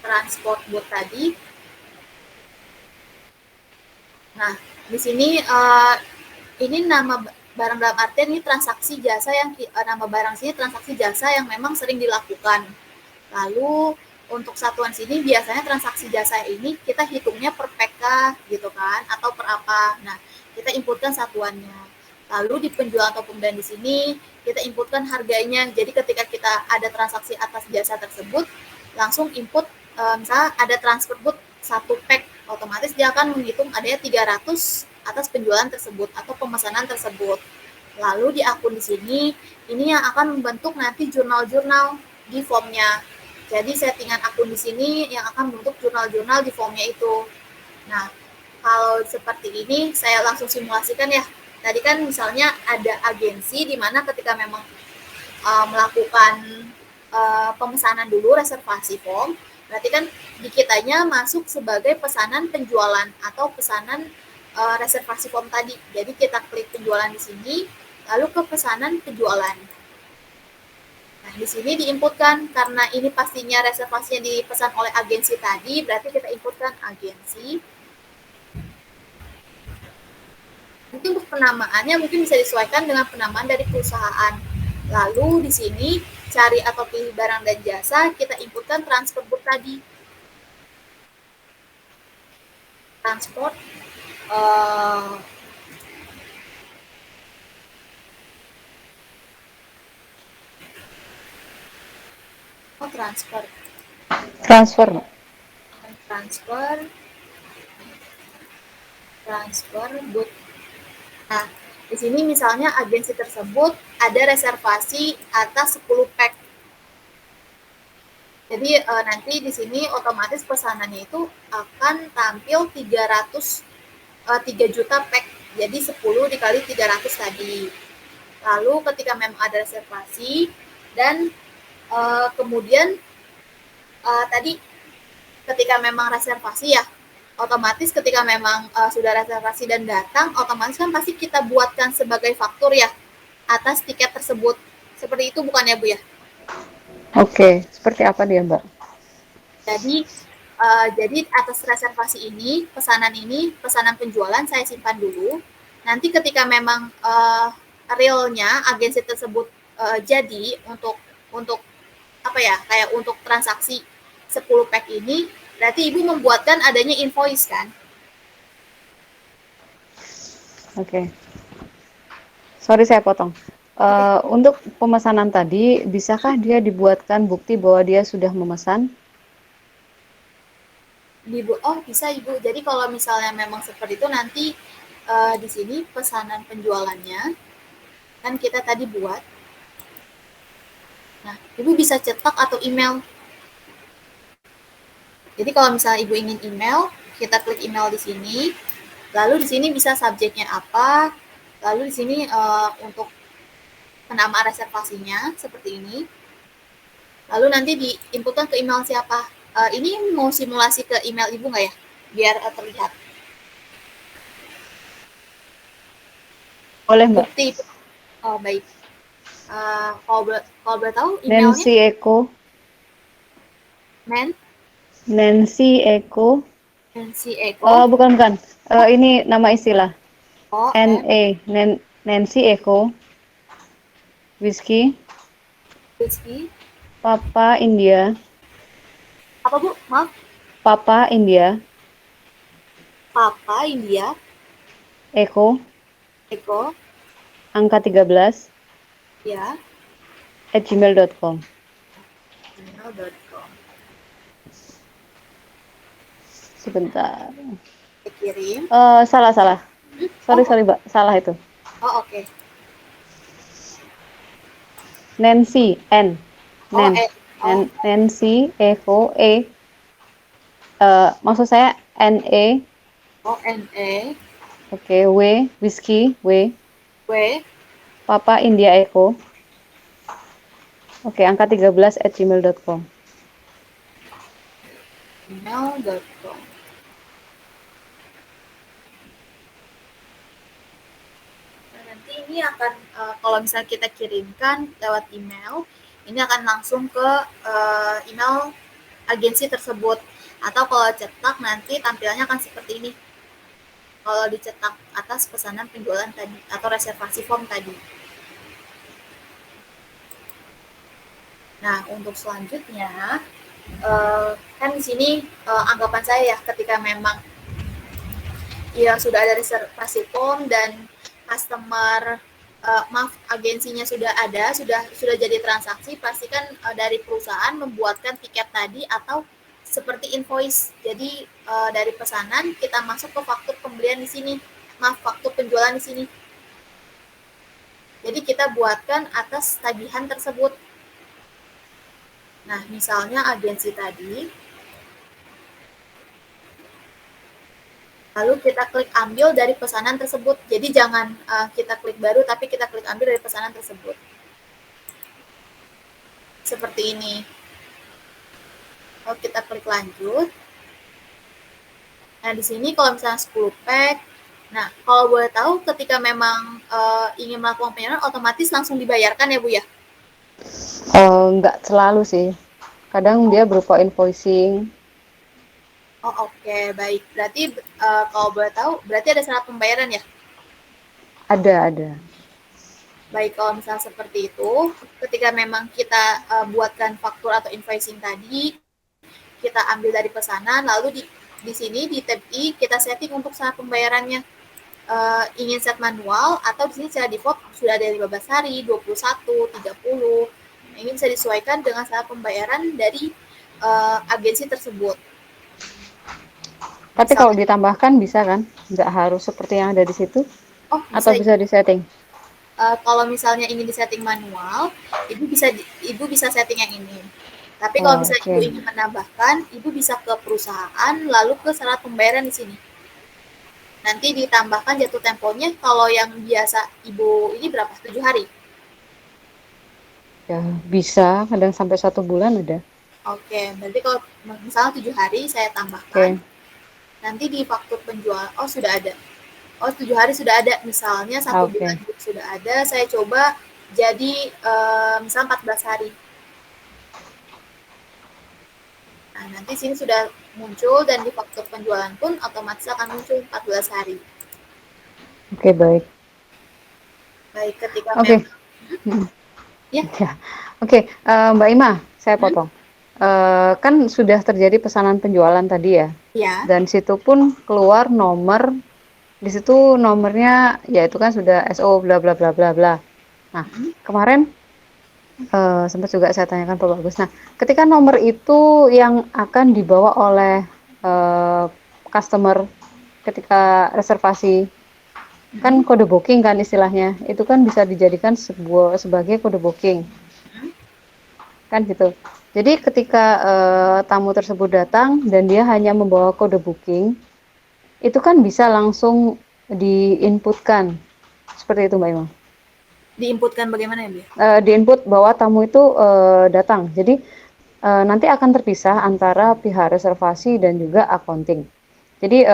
transport book tadi. Nah, di sini ini nama barang dalam artian ini transaksi jasa yang nama barang sini transaksi jasa yang memang sering dilakukan. Lalu untuk satuan sini biasanya transaksi jasa ini kita hitungnya per PK gitu kan atau per apa. Nah, kita inputkan satuannya. Lalu di penjualan atau pembelian di sini kita inputkan harganya. Jadi ketika kita ada transaksi atas jasa tersebut, langsung input misalnya ada transfer book 1 pack, otomatis dia akan menghitung adanya 300 atas penjualan tersebut atau pemesanan tersebut. Lalu di akun di sini, ini yang akan membentuk nanti jurnal-jurnal di formnya. Jadi settingan akun di sini yang akan membentuk jurnal-jurnal di formnya itu. Nah, kalau seperti ini saya langsung simulasikan ya. Tadi kan misalnya ada agensi di mana ketika memang melakukan pemesanan dulu reservasi form, berarti kan di kitanya masuk sebagai pesanan penjualan atau pesanan reservasi form tadi. Jadi kita klik penjualan di sini, lalu ke pesanan penjualan. Nah, di sini diinputkan karena ini pastinya reservasinya dipesan oleh agensi tadi, berarti kita inputkan agensi. Mungkin untuk penamaannya mungkin bisa disesuaikan dengan penamaan dari perusahaan. Lalu di sini cari atau pilih barang dan jasa, kita inputkan transfer book tadi. Transport transfer book. Nah, di sini misalnya agensi tersebut ada reservasi atas 10 pack. Jadi nanti di sini otomatis pesanannya itu akan tampil 3 juta pack. Jadi 10 dikali 300 tadi. Lalu ketika memang ada reservasi dan kemudian tadi ketika memang reservasi ya, otomatis ketika memang sudah reservasi dan datang, otomatis kan pasti kita buatkan sebagai faktur ya atas tiket tersebut. Seperti itu bukan ya, Bu ya? Oke, seperti apa dia, Mbak? Jadi atas reservasi ini, pesanan penjualan saya simpan dulu. Nanti ketika memang realnya agensi tersebut jadi untuk apa ya, kayak untuk transaksi 10 pack ini, berarti Ibu membuatkan adanya invoice kan? Oke. Sorry saya potong. Untuk pemesanan tadi, bisakah dia dibuatkan bukti bahwa dia sudah memesan? Oh, bisa Ibu. Jadi kalau misalnya memang seperti itu nanti di sini pesanan penjualannya kan kita tadi buat. Nah, Ibu bisa cetak atau email. Jadi kalau misalnya Ibu ingin email, kita klik email di sini. Lalu di sini bisa subjeknya apa. Lalu di sini untuk penamaan reservasinya seperti ini. Lalu nanti diinputkan ke email siapa. Ini mau simulasi ke email Ibu nggak ya? Biar terlihat. Boleh, Mbak. Bukti. Oh, baik. Kalau boleh tahu emailnya? Nancy Eko. Nancy Eko. Oh, bukan. Ini nama istilah. Oh, Nancy Eko. Whiskey. Papa India. Apa Bu? Maaf. Papa India. Eko. Angka 13. Ya. @gmail.com. gmail.com. Sebentar. Kirim. Salah. Sorry, Oh, Mbak. Salah itu. oh oke. Nancy, N. Oh, oh, Nancy, Evo, E. Maksud saya NE. oh, NE, Oke, W. Whiskey, W. W, Papa India Echo. Oke, angka 13 @gmail.com. gmail.com. Nah, nanti ini akan, kalau misalnya kita kirimkan lewat email, ini akan langsung ke email agensi tersebut. Atau kalau cetak nanti tampilannya akan seperti ini. Kalau dicetak atas pesanan penjualan tadi atau reservasi form tadi. Nah, untuk selanjutnya, kan di sini anggapan saya ya, ketika memang ya sudah ada reservasi form dan customer agensinya sudah ada, sudah jadi transaksi, pastikan dari perusahaan membuatkan tiket tadi atau seperti invoice. Jadi dari pesanan kita masuk ke faktur pembelian di sini, faktur penjualan di sini. Jadi kita buatkan atas tagihan tersebut. Nah, misalnya agensi tadi, lalu kita klik ambil dari pesanan tersebut. Jadi jangan kita klik baru, tapi kita klik ambil dari pesanan tersebut. Seperti ini. Kalau kita klik lanjut. Nah, di sini kalau misalnya 10 pack, nah kalau boleh tahu ketika memang ingin melakukan penyaluran otomatis langsung dibayarkan ya Bu ya? Nggak selalu sih. Kadang dia berupa invoicing. Oh oke, baik. Berarti kalau boleh tahu, berarti ada syarat pembayaran ya? Ada. Baik, kalau misalnya seperti itu, ketika memang kita buatkan faktur atau invoicing tadi, kita ambil dari pesanan, lalu di sini di tab I kita setting untuk syarat pembayarannya. Ingin set manual atau di sini secara default sudah ada 15 hari, 21, 30. Ini bisa disesuaikan dengan syarat pembayaran dari agensi tersebut. Tapi kalau Misalnya, ditambahkan bisa kan? Nggak harus seperti yang ada di situ? oh Atau bisa. bisa disetting? Kalau misalnya ingin disetting manual, ibu bisa setting yang ini. Tapi kalau Oh, misalnya ibu oke. ingin menambahkan, ibu bisa ke perusahaan lalu ke syarat pembayaran di sini. Nanti ditambahkan jatuh temponya. Kalau yang biasa ibu ini berapa? 7 hari. Ya, bisa. Kadang sampai 1 bulan ada. Oke, berarti kalau misalnya 7 hari saya tambahkan, Oke. nanti di faktur penjual, oh sudah ada. Oh 7 hari sudah ada, misalnya 1 bulan Oke. sudah ada, saya coba jadi misal 14 hari. Nah, nanti sini sudah muncul dan di faktur penjualan pun otomatis akan muncul 14 hari. Oke, baik. Baik, ketika Oke. memang, ya, Ya. Oke, Mbak Ima, saya hmm, potong. Kan sudah terjadi pesanan penjualan tadi ya, ya, dan situ pun keluar nomor, di situ nomornya ya itu kan sudah SO bla bla bla bla bla. Nah, hmm, kemarin sempat juga saya tanyakan Pak Bagus. Nah, ketika nomor itu yang akan dibawa oleh eh, customer ketika reservasi, kan hmm, kode booking kan istilahnya, itu kan bisa dijadikan sebagai kode booking. hmm, Kan gitu. Jadi ketika tamu tersebut datang dan dia hanya membawa kode booking, itu kan bisa langsung diinputkan. Seperti itu Mbak Ima. diinputkan bagaimana ya, Bu? Diinput bahwa tamu itu datang. Jadi nanti akan terpisah antara pihak reservasi dan juga accounting. Jadi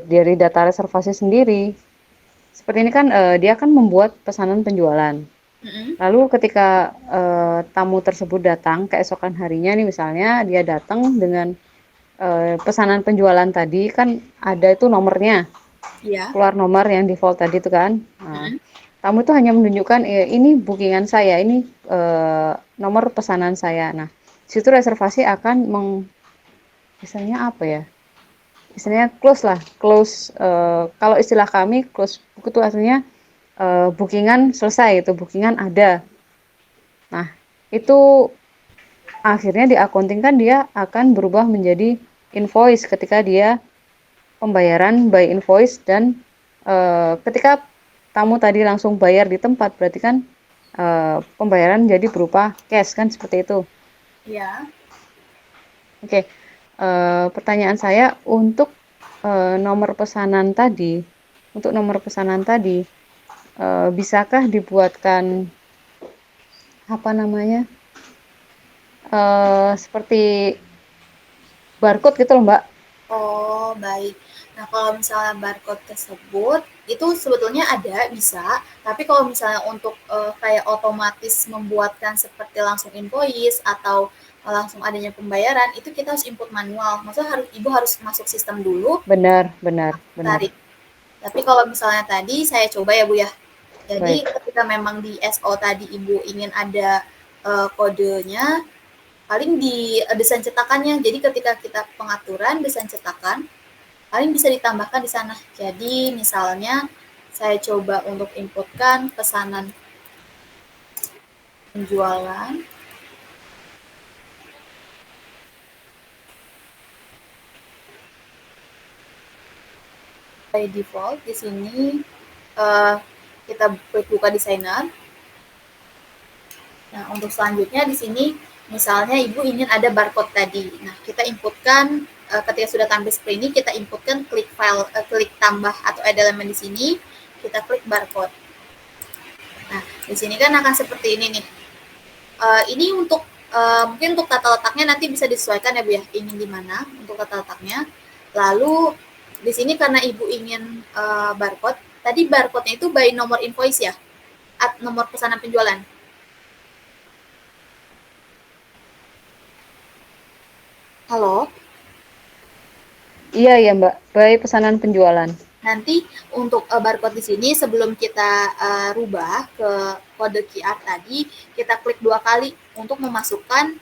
dari data reservasi sendiri, seperti ini kan dia kan membuat pesanan penjualan. Hmm, Lalu ketika tamu tersebut datang keesokan harinya nih misalnya dia datang dengan pesanan penjualan tadi kan ada itu nomornya, ya, keluar nomor yang default tadi itu kan. Nah, hmm, tamu itu hanya menunjukkan ini bookingan saya, ini nomor pesanan saya. Nah, situ reservasi akan misalnya apa ya? Misalnya close lah, close. Kalau istilah kami close book itu artinya bookingan selesai, itu bookingan ada. Nah, itu akhirnya di accounting kan dia akan berubah menjadi invoice ketika dia pembayaran by invoice dan ketika tamu tadi langsung bayar di tempat berarti kan pembayaran jadi berupa cash kan seperti itu. Ya. Oke, pertanyaan saya untuk nomor pesanan tadi, bisakah dibuatkan apa namanya seperti barcode gitu loh Mbak? Oh, baik. Nah, kalau misalnya barcode tersebut, itu sebetulnya ada, bisa. Tapi kalau misalnya untuk kayak otomatis membuatkan seperti langsung invoice atau langsung adanya pembayaran, itu kita harus input manual. Maksudnya ibu harus masuk sistem dulu, Benar, benar, benar. tarik. Tapi kalau misalnya tadi saya coba ya Bu ya. Jadi Baik. ketika memang di SO tadi Ibu ingin ada kodenya, paling di desain cetakannya. Jadi ketika kita pengaturan desain cetakan, paling bisa ditambahkan di sana. Jadi misalnya saya coba untuk inputkan pesanan penjualan. By default di sini kita buka desainer. Nah, untuk selanjutnya di sini misalnya Ibu ingin ada barcode tadi. Nah, kita inputkan ketika sudah tampil seperti ini, kita inputkan klik file, klik tambah atau add elemen di sini, kita klik barcode. Nah, di sini kan akan seperti ini nih. Ini untuk mungkin untuk tata letaknya nanti bisa disesuaikan ya Bu ya, ingin di mana untuk tata letaknya. Lalu di sini karena Ibu ingin barcode, tadi barcode-nya itu by nomor invoice ya, nomor pesanan penjualan. Halo? Iya ya Mbak, by pesanan penjualan. Nanti untuk barcode di sini sebelum kita rubah ke kode QR tadi, kita klik 2 kali untuk memasukkan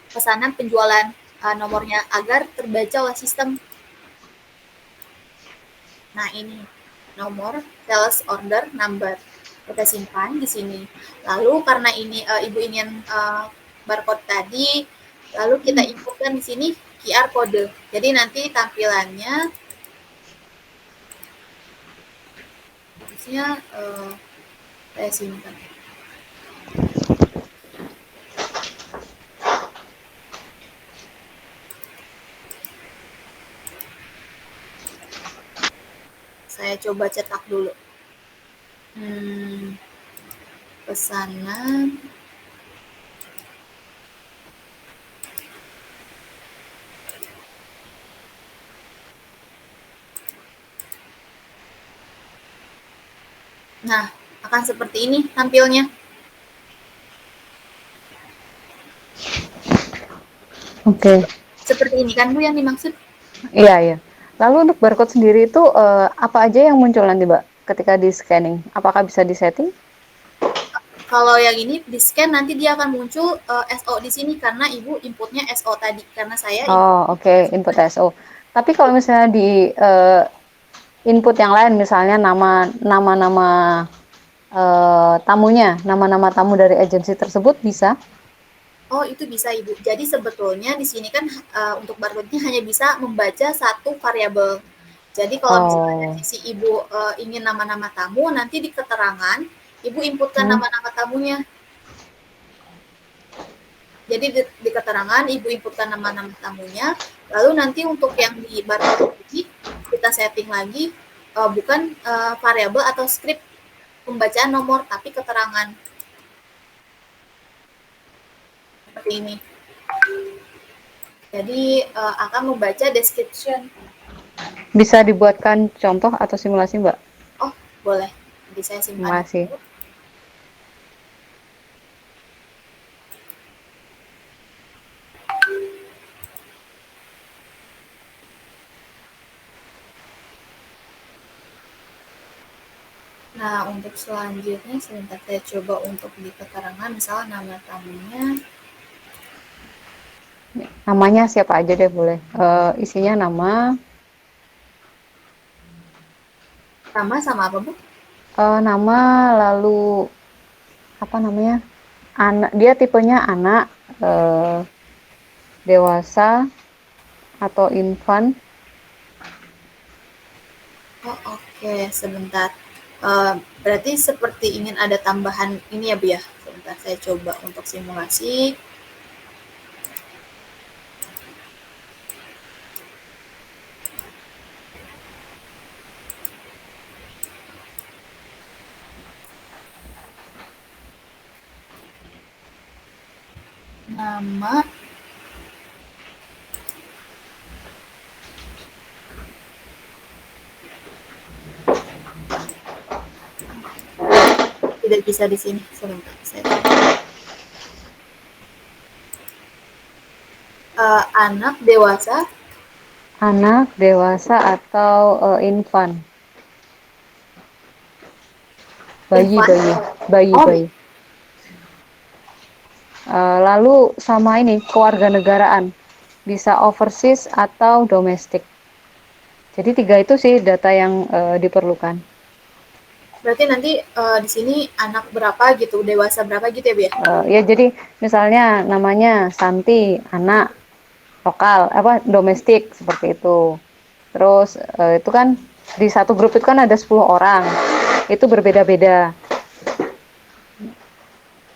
pesanan penjualan nomornya agar terbaca oleh sistem. Nah, ini nomor sales order number. Kita simpan di sini. Lalu karena ini Ibu ingin barcode tadi, lalu kita inputkan di sini QR kode. Jadi nanti tampilannya harusnya saya simpan. Saya coba cetak dulu. Pesanan Nah, akan seperti ini tampilnya. Oke. Seperti ini kan Bu yang dimaksud? Iya, iya. Lalu untuk barcode sendiri itu apa aja yang muncul nanti Mbak ketika di scanning? Apakah bisa disetting? Kalau yang ini di scan nanti dia akan muncul SO di sini karena Ibu inputnya SO tadi. Karena saya Oh, oke, input SO. Tapi kalau misalnya di input yang lain, misalnya nama-nama tamunya, nama-nama tamu dari agensi tersebut bisa? Oh, itu bisa Ibu. Jadi sebetulnya di sini kan untuk barcode-nya hanya bisa membaca satu variabel. Jadi kalau misalnya Oh, dari sisi Ibu ingin nama-nama tamu, nanti di keterangan Ibu inputkan hmm, nama-nama tamunya. Jadi di keterangan Ibu inputkan nama-nama tamunya, lalu nanti untuk yang di barcode ini kita setting lagi bukan variabel atau script pembacaan nomor, tapi keterangan. Seperti ini. Jadi akan membaca description. bisa dibuatkan contoh atau simulasi Mbak? Oh, boleh. Jadi saya Terima simpan kasih. dulu. Nah, untuk selanjutnya sebentar saya coba untuk di keterangan, misalnya nama tamunya. Namanya siapa aja deh boleh. Isinya nama, Nama sama apa, Bu? nama lalu apa namanya? Anak, dia tipenya anak, dewasa, atau infant. Oh, oke, sebentar. Berarti seperti ingin ada tambahan ini ya, Bu ya? Sebentar, saya coba untuk simulasi. Nama, tidak bisa di sini. Sebentar, saya anak, dewasa, Anak, dewasa, atau infant. Bayi, infant. bayi, bayi, Oh, bayi. Lalu sama ini, kewarganegaraan. Bisa overseas atau domestik. Jadi 3 itu sih data yang diperlukan. berarti nanti di sini anak berapa gitu, dewasa berapa gitu ya, Bu ya? Ya jadi misalnya namanya Santi, anak lokal, domestik seperti itu. Terus itu kan di satu grup itu kan ada 10 orang. Itu berbeda-beda.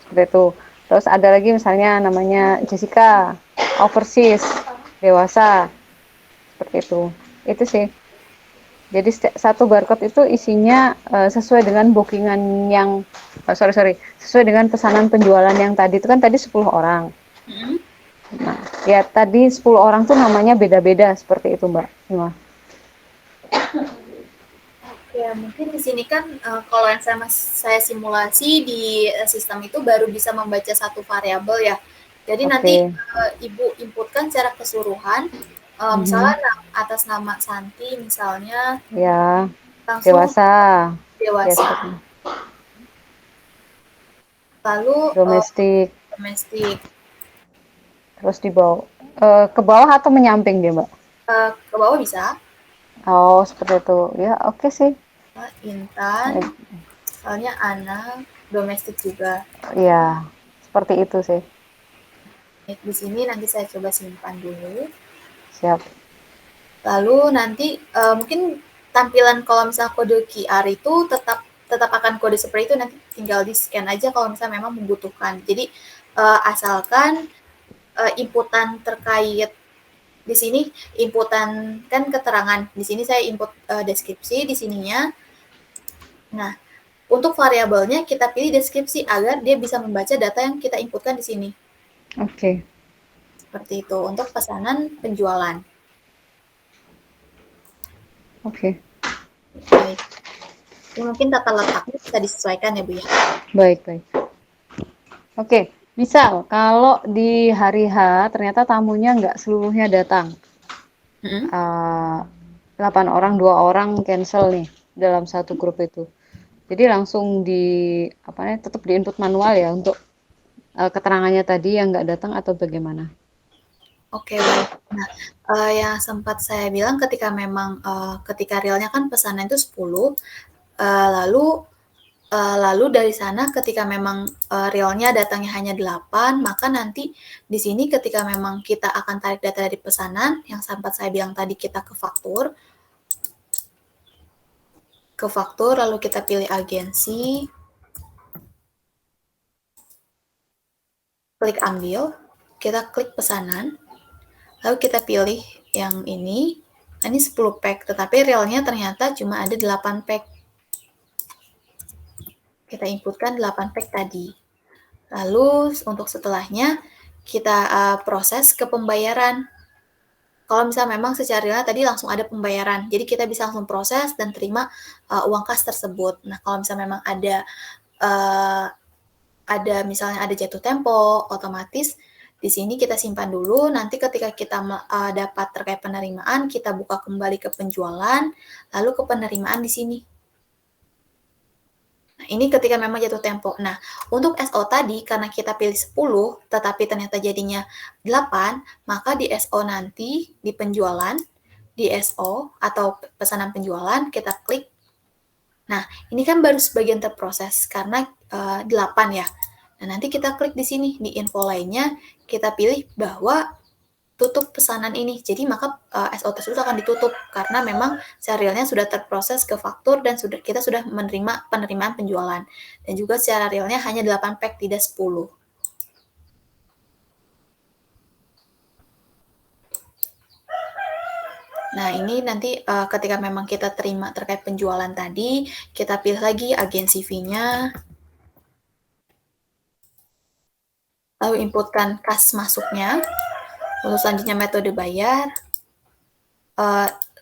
Seperti itu. Terus ada lagi misalnya namanya Jessica, overseas, dewasa, seperti itu. Itu sih. Jadi satu barcode itu isinya sesuai dengan bookingan yang sesuai dengan pesanan penjualan yang tadi itu kan tadi 10 orang. Hmm. Nah, ya tadi 10 orang tuh namanya beda-beda seperti itu, Mbak. Gimana? Ya, mungkin di sini kan kalau yang saya simulasi di sistem itu baru bisa membaca satu variabel ya. Jadi nanti Oke. Ibu inputkan secara keseluruhan, Mhm. misalnya atas nama Santi misalnya Ya, langsung dewasa. Ya dewasa, seperti lalu domestik. domestik, Terus di bawah ke bawah atau menyamping dia, Mbak? ke bawah bisa Oh, seperti itu. Ya, oke sih. Intan, Eh, misalnya anak, domestik juga. Ya, seperti itu sih. Di sini nanti saya coba simpan dulu. Siap. Lalu nanti mungkin tampilan kalau misalnya kode QR itu tetap akan kode seperti itu, nanti tinggal di scan aja kalau misalnya memang membutuhkan. Jadi asalkan inputan terkait di sini, inputan kan keterangan. Di sini saya input deskripsi di sininya. Nah, untuk variabelnya kita pilih deskripsi agar dia bisa membaca data yang kita inputkan di sini. Oke. Seperti itu untuk pesanan penjualan. Oke. Baik. Ini mungkin tata letaknya bisa disesuaikan ya, Bu ya. Baik, baik. Oke. Misal kalau di hari H ternyata tamunya nggak seluruhnya datang. Hmm. 8 orang, 2 orang cancel nih dalam satu grup itu. Jadi langsung tetap di input manual ya untuk keterangannya tadi yang nggak datang atau bagaimana? Oke, baik. Nah, yang sempat saya bilang ketika memang ketika realnya kan pesanan itu 10, lalu dari sana ketika memang realnya datangnya hanya 8, maka nanti di sini ketika memang kita akan tarik data dari pesanan yang sempat saya bilang tadi kita ke faktur lalu kita pilih agensi, klik ambil, kita klik pesanan, lalu kita pilih yang ini 10 pack, tetapi realnya ternyata cuma ada 8 pack. Kita inputkan 8 pack tadi. Lalu untuk setelahnya kita proses ke pembayaran. Kalau misalnya memang secara realnya tadi langsung ada pembayaran, jadi kita bisa langsung proses dan terima uang kas tersebut. Nah, kalau misalnya memang ada misalnya ada jatuh tempo, otomatis di sini kita simpan dulu. Nanti ketika kita dapat terkait penerimaan, kita buka kembali ke penjualan, lalu ke penerimaan di sini. Nah, ini ketika memang jatuh tempo. Nah, untuk SO tadi karena kita pilih 10 tetapi ternyata jadinya 8, maka di SO nanti di penjualan, di SO atau pesanan penjualan kita klik. Nah, ini kan baru sebagian terproses karena 8 ya. Nah, nanti kita klik di sini di info lainnya, kita pilih bahwa tutup pesanan ini. Jadi maka SO tersebut akan ditutup karena memang serialnya sudah terproses ke faktur dan kita sudah menerima penerimaan penjualan. Dan juga secara realnya hanya 8 pack, tidak 10. Nah, ini nanti ketika memang kita terima terkait penjualan tadi, kita pilih lagi agensi fee-nya, lalu inputkan kas masuknya. Untuk selanjutnya metode bayar,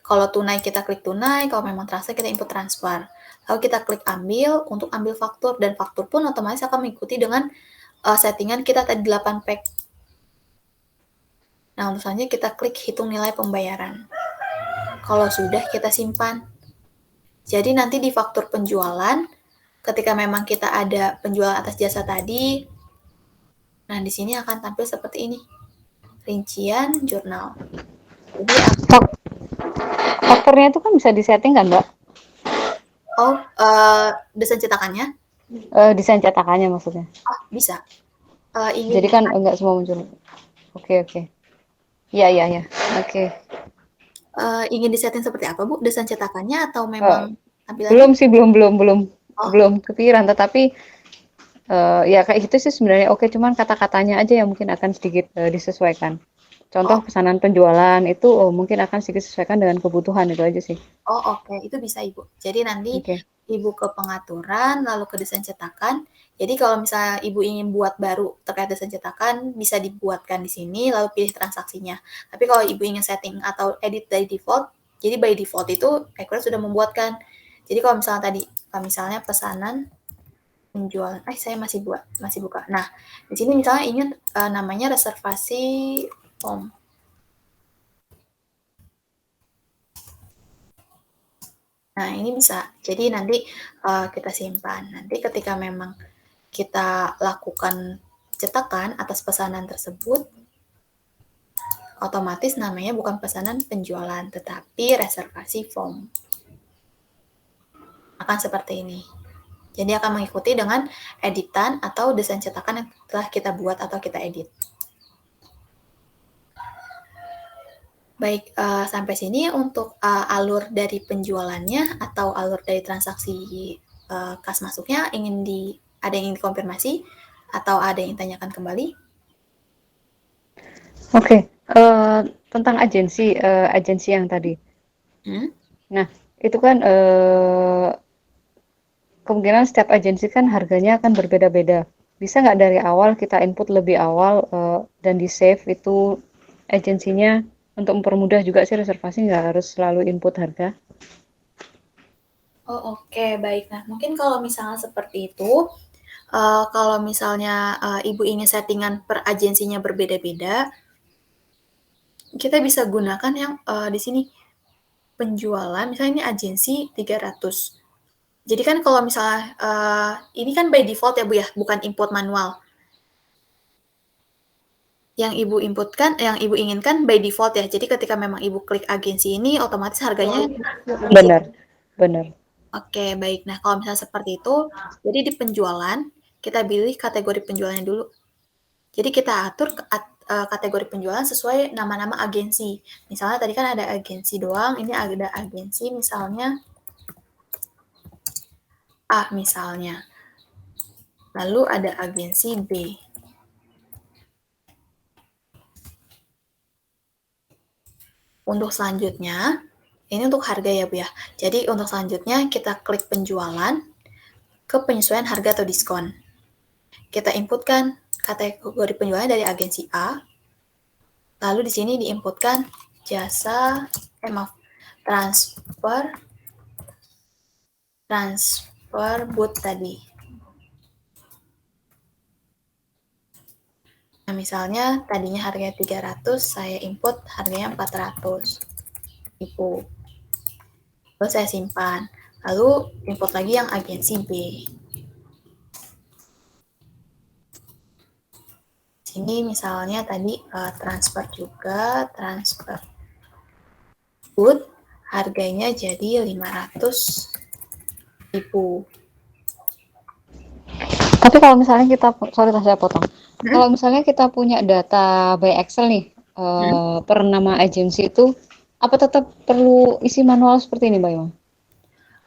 kalau tunai kita klik tunai, kalau memang transfer kita input transfer. Lalu kita klik ambil untuk ambil faktur, dan faktur pun otomatis akan mengikuti dengan settingan kita tadi 8 pack. Nah, untuk selanjutnya kita klik hitung nilai pembayaran. Kalau sudah, kita simpan. Jadi nanti di faktur penjualan, ketika memang kita ada penjualan atas jasa tadi, nah di sini akan tampil seperti ini. Rincian jurnal. Jadi fakturnya itu kan bisa disetting kan, Mbak? Desain cetakannya? Desain cetakannya maksudnya. Oh, bisa. Jadi kan enggak semua muncul. Oke. Iya. Oke. Ingin disetting seperti apa, Bu? Desain cetakannya atau memang tampilannya? Belum sih, belum kepikiran, tetapi ya kayak gitu sih sebenarnya oke, cuman kata-katanya aja yang mungkin akan sedikit disesuaikan. Contoh pesanan penjualan itu mungkin akan sedikit disesuaikan dengan kebutuhan, itu aja sih. Oke. Itu bisa, Ibu. Jadi nanti Ibu ke pengaturan, lalu ke desain cetakan. Jadi kalau misalnya Ibu ingin buat baru terkait desain cetakan, bisa dibuatkan di sini, lalu pilih transaksinya. Tapi kalau Ibu ingin setting atau edit dari default, jadi by default itu Accurate sudah membuatkan. Jadi kalau misalnya tadi, misalnya pesanan penjualan, saya masih buka. Nah, di sini misalnya ingin namanya reservasi form. Nah, ini bisa. Jadi nanti kita simpan. Nanti ketika memang kita lakukan cetakan atas pesanan tersebut, otomatis namanya bukan pesanan penjualan, tetapi reservasi form. Akan seperti ini. Jadi akan mengikuti dengan editan atau desain cetakan yang telah kita buat atau kita edit. Baik, sampai sini untuk alur dari penjualannya atau alur dari transaksi kas masuknya ada yang ingin dikonfirmasi atau ada yang ditanyakan kembali? Oke, tentang agensi yang tadi. Nah, itu kan kemungkinan setiap agensi kan harganya akan berbeda-beda. Bisa nggak dari awal kita input lebih awal dan di save itu agensinya untuk mempermudah juga sih reservasi, nggak harus selalu input harga? Oke, baik. Nah, mungkin kalau misalnya seperti itu, kalau misalnya Ibu ingin settingan per agensinya berbeda-beda, kita bisa gunakan yang di sini penjualan, misalnya ini agensi 300. Jadi kan kalau misalnya ini kan by default ya, Bu ya, bukan input manual. Yang Ibu inputkan, yang Ibu inginkan by default ya. Jadi ketika memang Ibu klik agensi ini, otomatis harganya Benar. Oke, baik. Nah, kalau misalnya seperti itu, jadi di penjualan, kita pilih kategori penjualannya dulu. Jadi kita atur kategori penjualan sesuai nama-nama agensi. Misalnya tadi kan ada agensi doang, ini ada agensi misalnya A misalnya. Lalu ada agensi B. Untuk selanjutnya, ini untuk harga ya, Bu ya. Jadi untuk selanjutnya kita klik penjualan ke penyesuaian harga atau diskon. Kita inputkan kategori penjualan dari agensi A. Lalu di sini diinputkan transfer booth tadi. Nah, misalnya tadinya harganya 300, saya input harganya 400. Ibu. Lalu saya simpan. Lalu input lagi yang agensi B. Sini misalnya tadi transfer booth, harganya jadi 500.000. Tapi kalau misalnya kita, sorry saya potong. Kalau misalnya kita punya data by Excel nih, per nama agensi itu, apa tetap perlu isi manual seperti ini, Mbak Ima?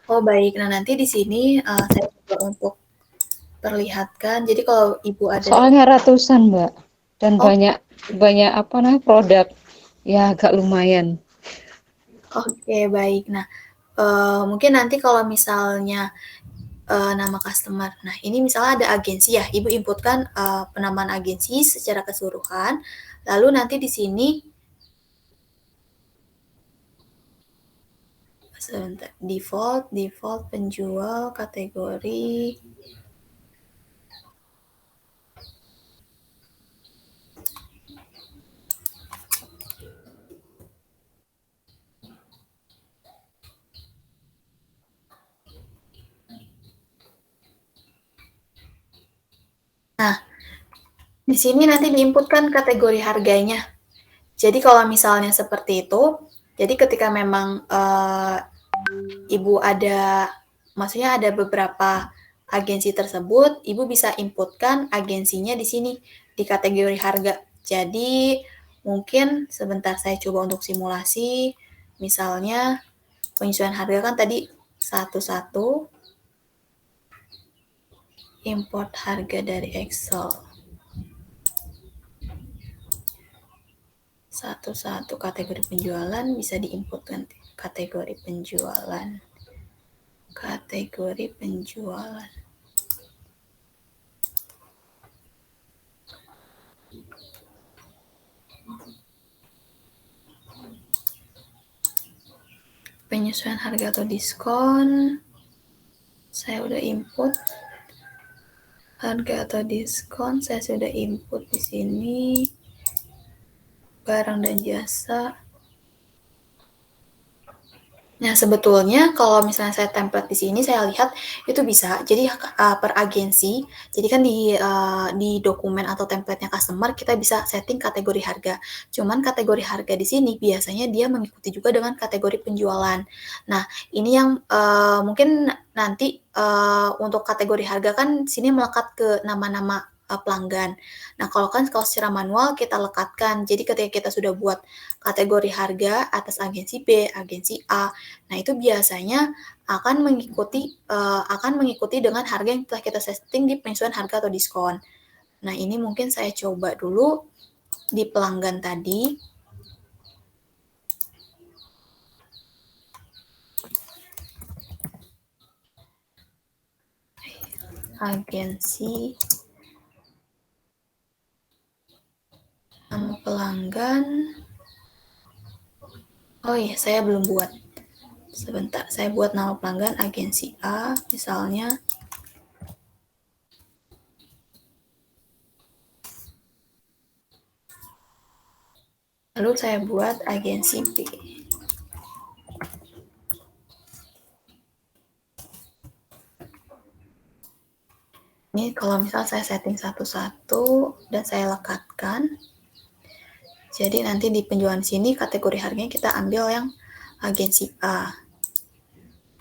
Oh baik, nah nanti di sini saya coba untuk perlihatkan. Jadi kalau Ibu ada Soalnya ratusan, Mbak, dan oh banyak banyak apa namanya produk, ya agak lumayan. oke baik. Nah mungkin nanti kalau misalnya nama customer. Nah, ini misalnya ada agensi ya, Ibu inputkan penamaan agensi secara keseluruhan. Lalu nanti di sini sebentar, default penjual kategori. Nah, di sini nanti diinputkan kategori harganya. Jadi kalau misalnya seperti itu, jadi ketika memang Ibu ada, maksudnya ada beberapa agensi tersebut, Ibu bisa inputkan agensinya di sini di kategori harga. Jadi mungkin sebentar saya coba untuk simulasi, misalnya penyesuaian harga kan tadi satu-satu, import harga dari Excel. Satu-satu kategori penjualan bisa diinputkan kategori penjualan. Kategori penjualan. Penyesuaian harga atau diskon. Saya udah input harga atau diskon, saya sudah input di sini. Barang dan jasa. Nah, sebetulnya kalau misalnya saya template di sini, saya lihat itu bisa. Jadi per agensi, jadi kan di dokumen atau template-nya customer kita bisa setting kategori harga. Cuman kategori harga di sini biasanya dia mengikuti juga dengan kategori penjualan. Nah, ini yang mungkin nanti untuk kategori harga kan sini melekat ke nama-nama pelanggan. Nah, kalau secara manual kita lekatkan. Jadi ketika kita sudah buat kategori harga atas agensi B, agensi A, nah itu biasanya akan mengikuti dengan harga yang telah kita setting di penyesuaian harga atau diskon. Nah, ini mungkin saya coba dulu di pelanggan tadi. Agensi, nama pelanggan. Oh iya, saya belum buat. Sebentar, saya buat nama pelanggan agensi A, misalnya. Lalu saya buat agensi B. Ini kalau misal saya setting satu-satu dan saya lekatkan, jadi nanti di penjualan sini kategori harganya kita ambil yang agensi A.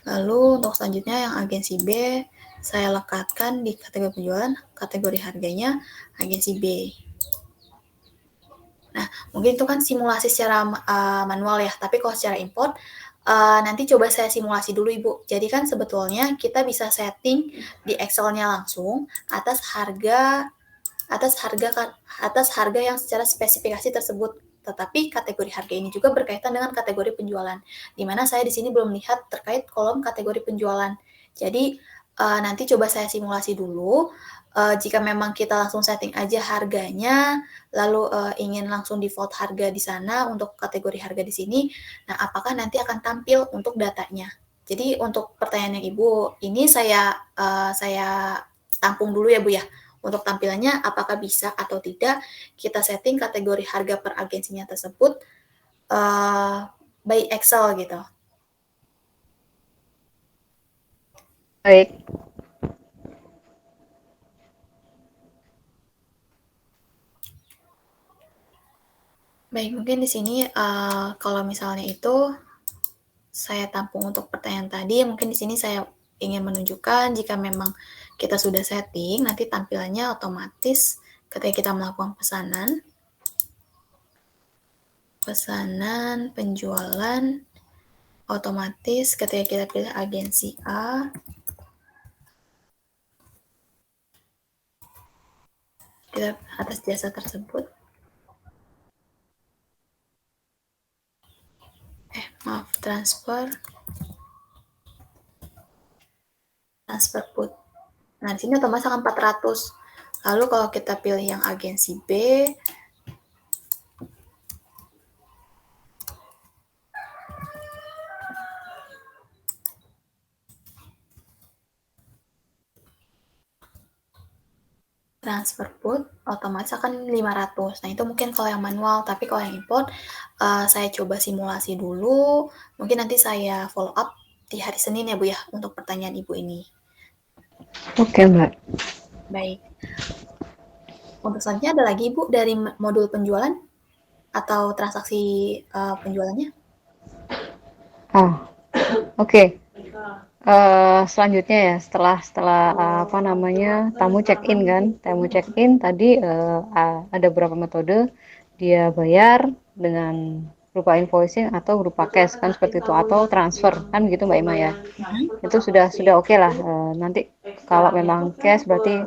Lalu untuk selanjutnya yang agensi B, saya lekatkan di kategori penjualan, kategori harganya agensi B. Nah, mungkin itu kan simulasi secara manual ya, tapi kalau secara import, nanti coba saya simulasi dulu Ibu. Jadi kan sebetulnya kita bisa setting di Excel-nya langsung atas harga yang secara spesifikasi tersebut. Tetapi kategori harga ini juga berkaitan dengan kategori penjualan, di mana saya di sini belum lihat terkait kolom kategori penjualan. Jadi nanti coba saya simulasi dulu. Jika memang kita langsung setting aja harganya, lalu ingin langsung default harga di sana untuk kategori harga di sini, nah apakah nanti akan tampil untuk datanya? Jadi untuk pertanyaan yang Ibu ini saya tampung dulu ya Bu ya. Untuk tampilannya apakah bisa atau tidak kita setting kategori harga per agensinya tersebut by Excel gitu. Baik. Baik, mungkin di sini kalau misalnya itu saya tampung untuk pertanyaan tadi, mungkin di sini saya ingin menunjukkan jika memang kita sudah setting, nanti tampilannya otomatis ketika kita melakukan pesanan. pesanan, penjualan, otomatis ketika kita pilih agensi A, kita atas jasa tersebut. Maaf, transfer put. Nah, di sini otomatis akan 400. Lalu kalau kita pilih yang agensi B, transfer put, otomatis akan 500. Nah, itu mungkin kalau yang manual, tapi kalau yang import, saya coba simulasi dulu. Mungkin nanti saya follow up di hari Senin ya, Bu ya, untuk pertanyaan Ibu ini. Oke, Mbak. Baik. Untuk selanjutnya ada lagi, Bu, dari modul penjualan atau transaksi penjualannya? Oke. Selanjutnya ya, setelah apa namanya, tamu check-in kan, tadi ada beberapa metode dia bayar dengan berupa invoicing atau berupa cash kan seperti itu, atau transfer kan gitu Mbak Ima ya. Itu sudah oke lah. Nanti kalau memang cash berarti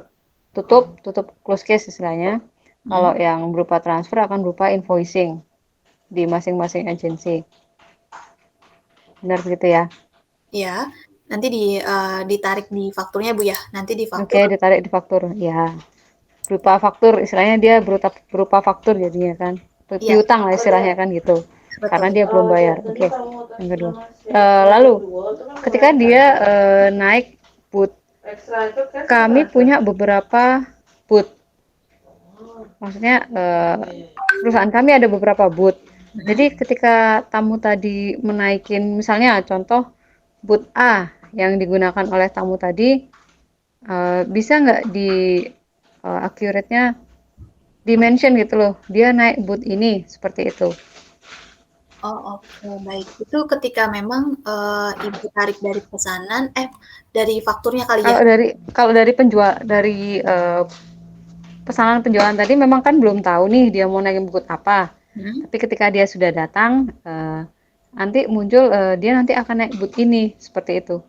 tutup close case istilahnya. Kalau yang berupa transfer akan berupa invoicing di masing-masing agensi. Benar begitu ya? Ya, nanti ditarik di fakturnya Bu ya. Nanti di faktur. Oke, ditarik di faktur. Ya. Berupa faktur, istilahnya dia berupa faktur jadinya kan. Iya, Piutang lah istilahnya kan gitu. Karena betul. dia belum bayar. Oke. Yang kedua. Lalu ketika dia naik boot, kami punya beberapa boot. Maksudnya perusahaan kami ada beberapa boot. Jadi ketika tamu tadi menaikin, misalnya contoh boot A yang digunakan oleh tamu tadi, bisa nggak di accurate-nya dimension gitu loh, dia naik boot ini, seperti itu. Oh, oke, baik. Itu ketika memang Ibu tarik dari pesanan, dari fakturnya kali ya? Kalau dari penjual, dari pesanan penjualan tadi memang kan belum tahu nih dia mau naikin boot apa. Tapi ketika dia sudah datang, nanti muncul dia nanti akan naik boot ini, seperti itu.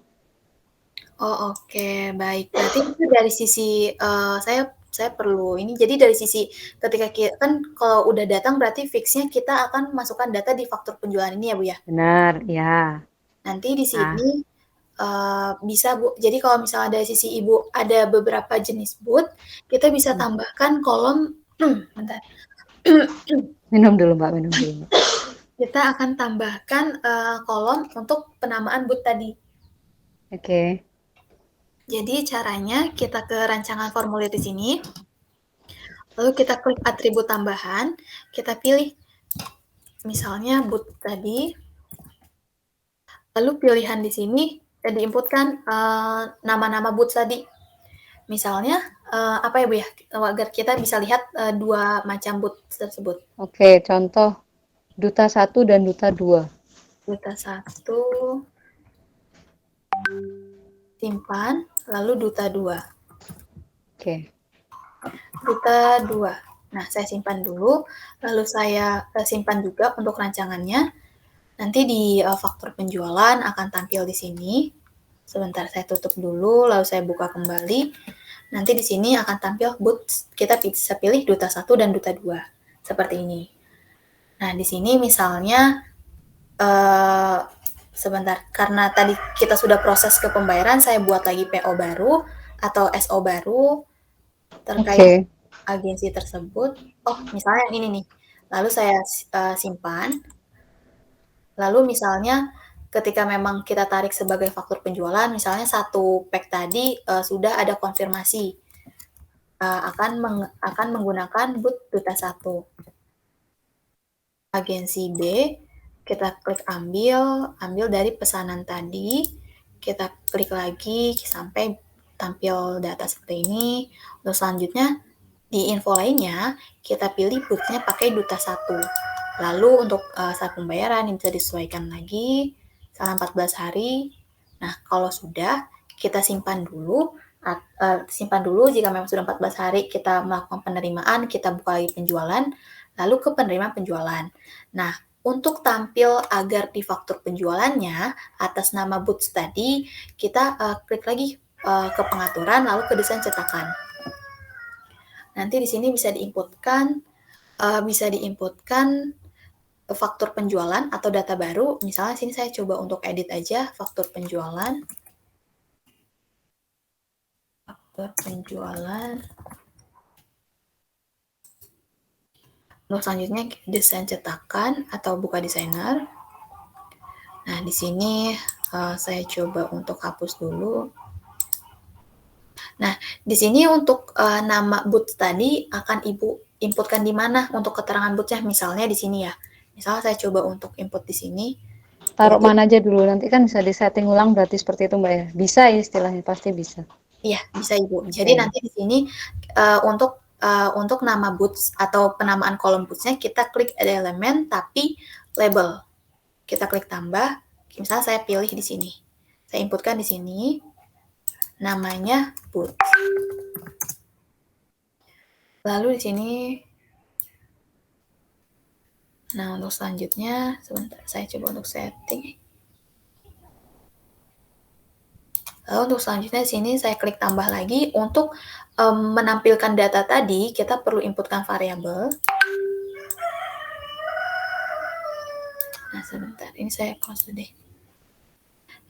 Oh, oke, baik. Berarti itu dari sisi saya perlu ini. Jadi dari sisi ketika kan kalau udah datang berarti fix-nya kita akan masukkan data di faktur penjualan ini ya, Bu ya? Benar, ya. Nanti di sini bisa Bu. Jadi kalau misalnya dari sisi Ibu ada beberapa jenis boot, kita bisa tambahkan kolom bentar. Minum dulu Mbak, minum dulu. Kita akan tambahkan kolom untuk penamaan boot tadi. Oke. Jadi caranya kita ke rancangan formulir di sini. Lalu kita klik atribut tambahan, kita pilih misalnya boot tadi. Lalu pilihan di sini diinputkan nama-nama boot tadi. Misalnya apa ya Bu ya, agar kita bisa lihat dua macam boot tersebut. Oke, contoh Duta 1 dan Duta 2. Duta 1 simpan, lalu Duta 2. Oke. Duta 2. Nah, saya simpan dulu, lalu saya simpan juga untuk rancangannya. Nanti di faktur penjualan akan tampil di sini. Sebentar saya tutup dulu, lalu saya buka kembali. Nanti di sini akan tampil boot, kita bisa pilih Duta 1 dan Duta 2. Seperti ini. Nah, di sini misalnya sebentar, karena tadi kita sudah proses ke pembayaran, saya buat lagi PO baru atau SO baru terkait agensi tersebut. Oh, misalnya yang ini nih. Lalu saya simpan. Lalu misalnya ketika memang kita tarik sebagai faktur penjualan, misalnya satu pack tadi sudah ada konfirmasi akan menggunakan boot Duta 1. Agensi B, kita klik ambil dari pesanan tadi, kita klik lagi sampai tampil data seperti ini. Terus selanjutnya di info lainnya kita pilih bootnya pakai Duta 1. Lalu untuk saat pembayaran ini bisa disesuaikan lagi selama 14 hari. Nah, kalau sudah kita simpan dulu jika memang sudah 14 hari kita melakukan penerimaan, kita buka lagi penjualan. lalu ke penerima penjualan. Nah, untuk tampil agar di faktur penjualannya atas nama Boots tadi, kita klik lagi ke pengaturan, lalu ke desain cetakan. Nanti di sini bisa diinputkan faktur penjualan atau data baru. Misalnya sini saya coba untuk edit aja faktur penjualan. Faktur penjualan. Untuk selanjutnya desain cetakan atau buka desainer. Nah, di sini saya coba untuk hapus dulu. Nah, di sini untuk nama boots tadi akan Ibu inputkan di mana untuk keterangan bootsnya. Misalnya di sini ya. Misalnya saya coba untuk input di sini. Taruh mana aja dulu, nanti kan bisa disetting ulang berarti seperti itu Mbak ya? Bisa ya istilahnya, pasti bisa. Iya, bisa Ibu. Jadi nanti di sini untuk nama boots atau penamaan kolom bootsnya kita klik ada elemen tapi label. Kita klik tambah. Misalnya saya pilih di sini. Saya inputkan di sini namanya boots. Lalu di sini nah untuk selanjutnya sebentar saya coba untuk setting. Lalu untuk selanjutnya di sini saya klik tambah lagi. Untuk menampilkan data tadi, kita perlu inputkan variabel. Nah, sebentar. Ini saya close deh.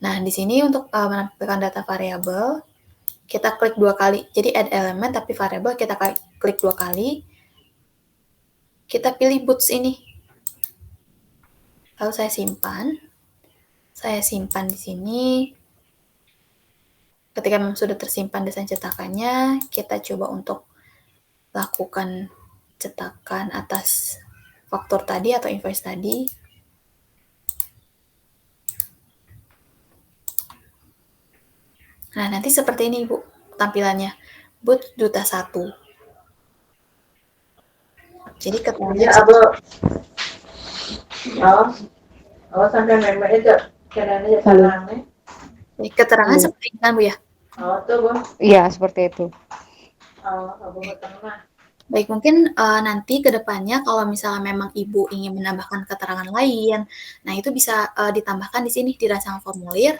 Nah, di sini untuk menampilkan data variabel, kita klik 2 kali. Jadi add elemen, tapi variabel kita klik 2 kali. Kita pilih boots ini. Lalu saya simpan. Saya simpan di sini. Ketika memang sudah tersimpan desain cetakannya, kita coba untuk lakukan cetakan atas faktur tadi atau invoice tadi. Nah, nanti seperti ini, Bu, tampilannya. Boots Duta 1. Jadi keterangannya sampai memang itu keterangannya keterangan seperti ini kan, Bu ya? tuh Bu. Iya, seperti itu. Baik, mungkin nanti ke depannya kalau misalnya memang Ibu ingin menambahkan keterangan lain, nah itu bisa ditambahkan di sini di rancangan formulir,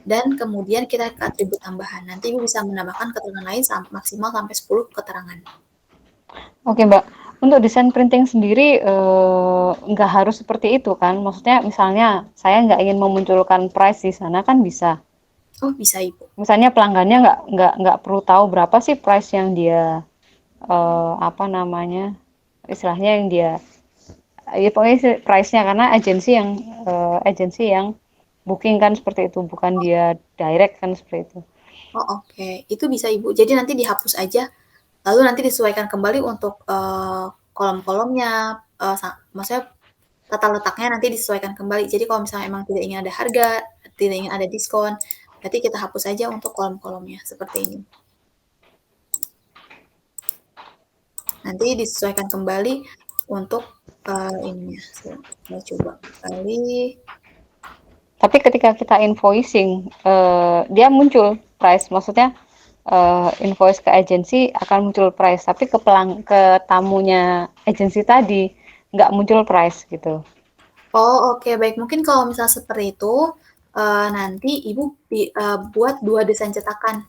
dan kemudian kita ke atribut tambahan. Nanti Ibu bisa menambahkan keterangan lain maksimal sampai 10 keterangan. Oke Mbak, untuk desain printing sendiri nggak harus seperti itu kan? Maksudnya misalnya saya nggak ingin memunculkan price di sana kan bisa. Oh, bisa Ibu. Misalnya pelanggannya nggak perlu tahu berapa sih price yang dia apa namanya istilahnya yang dia ya pokoknya price-nya karena agensi yang booking kan seperti itu, bukan dia direct kan seperti itu. Oh, oke. Itu bisa Ibu. Jadi nanti dihapus aja, lalu nanti disesuaikan kembali untuk kolom-kolomnya, maksudnya tata letaknya nanti disesuaikan kembali. Jadi kalau misalnya emang tidak ingin ada harga, tidak ingin ada diskon, berarti kita hapus saja untuk kolom-kolomnya seperti ini. Nanti disesuaikan kembali untuk ininya. Saya coba kembali. Tapi ketika kita invoicing, dia muncul price, maksudnya invoice ke agensi akan muncul price, tapi ke tamunya agensi tadi nggak muncul price gitu. Oh, oke, baik. Mungkin kalau misalnya seperti itu, nanti Ibu buat 2 desain cetakan.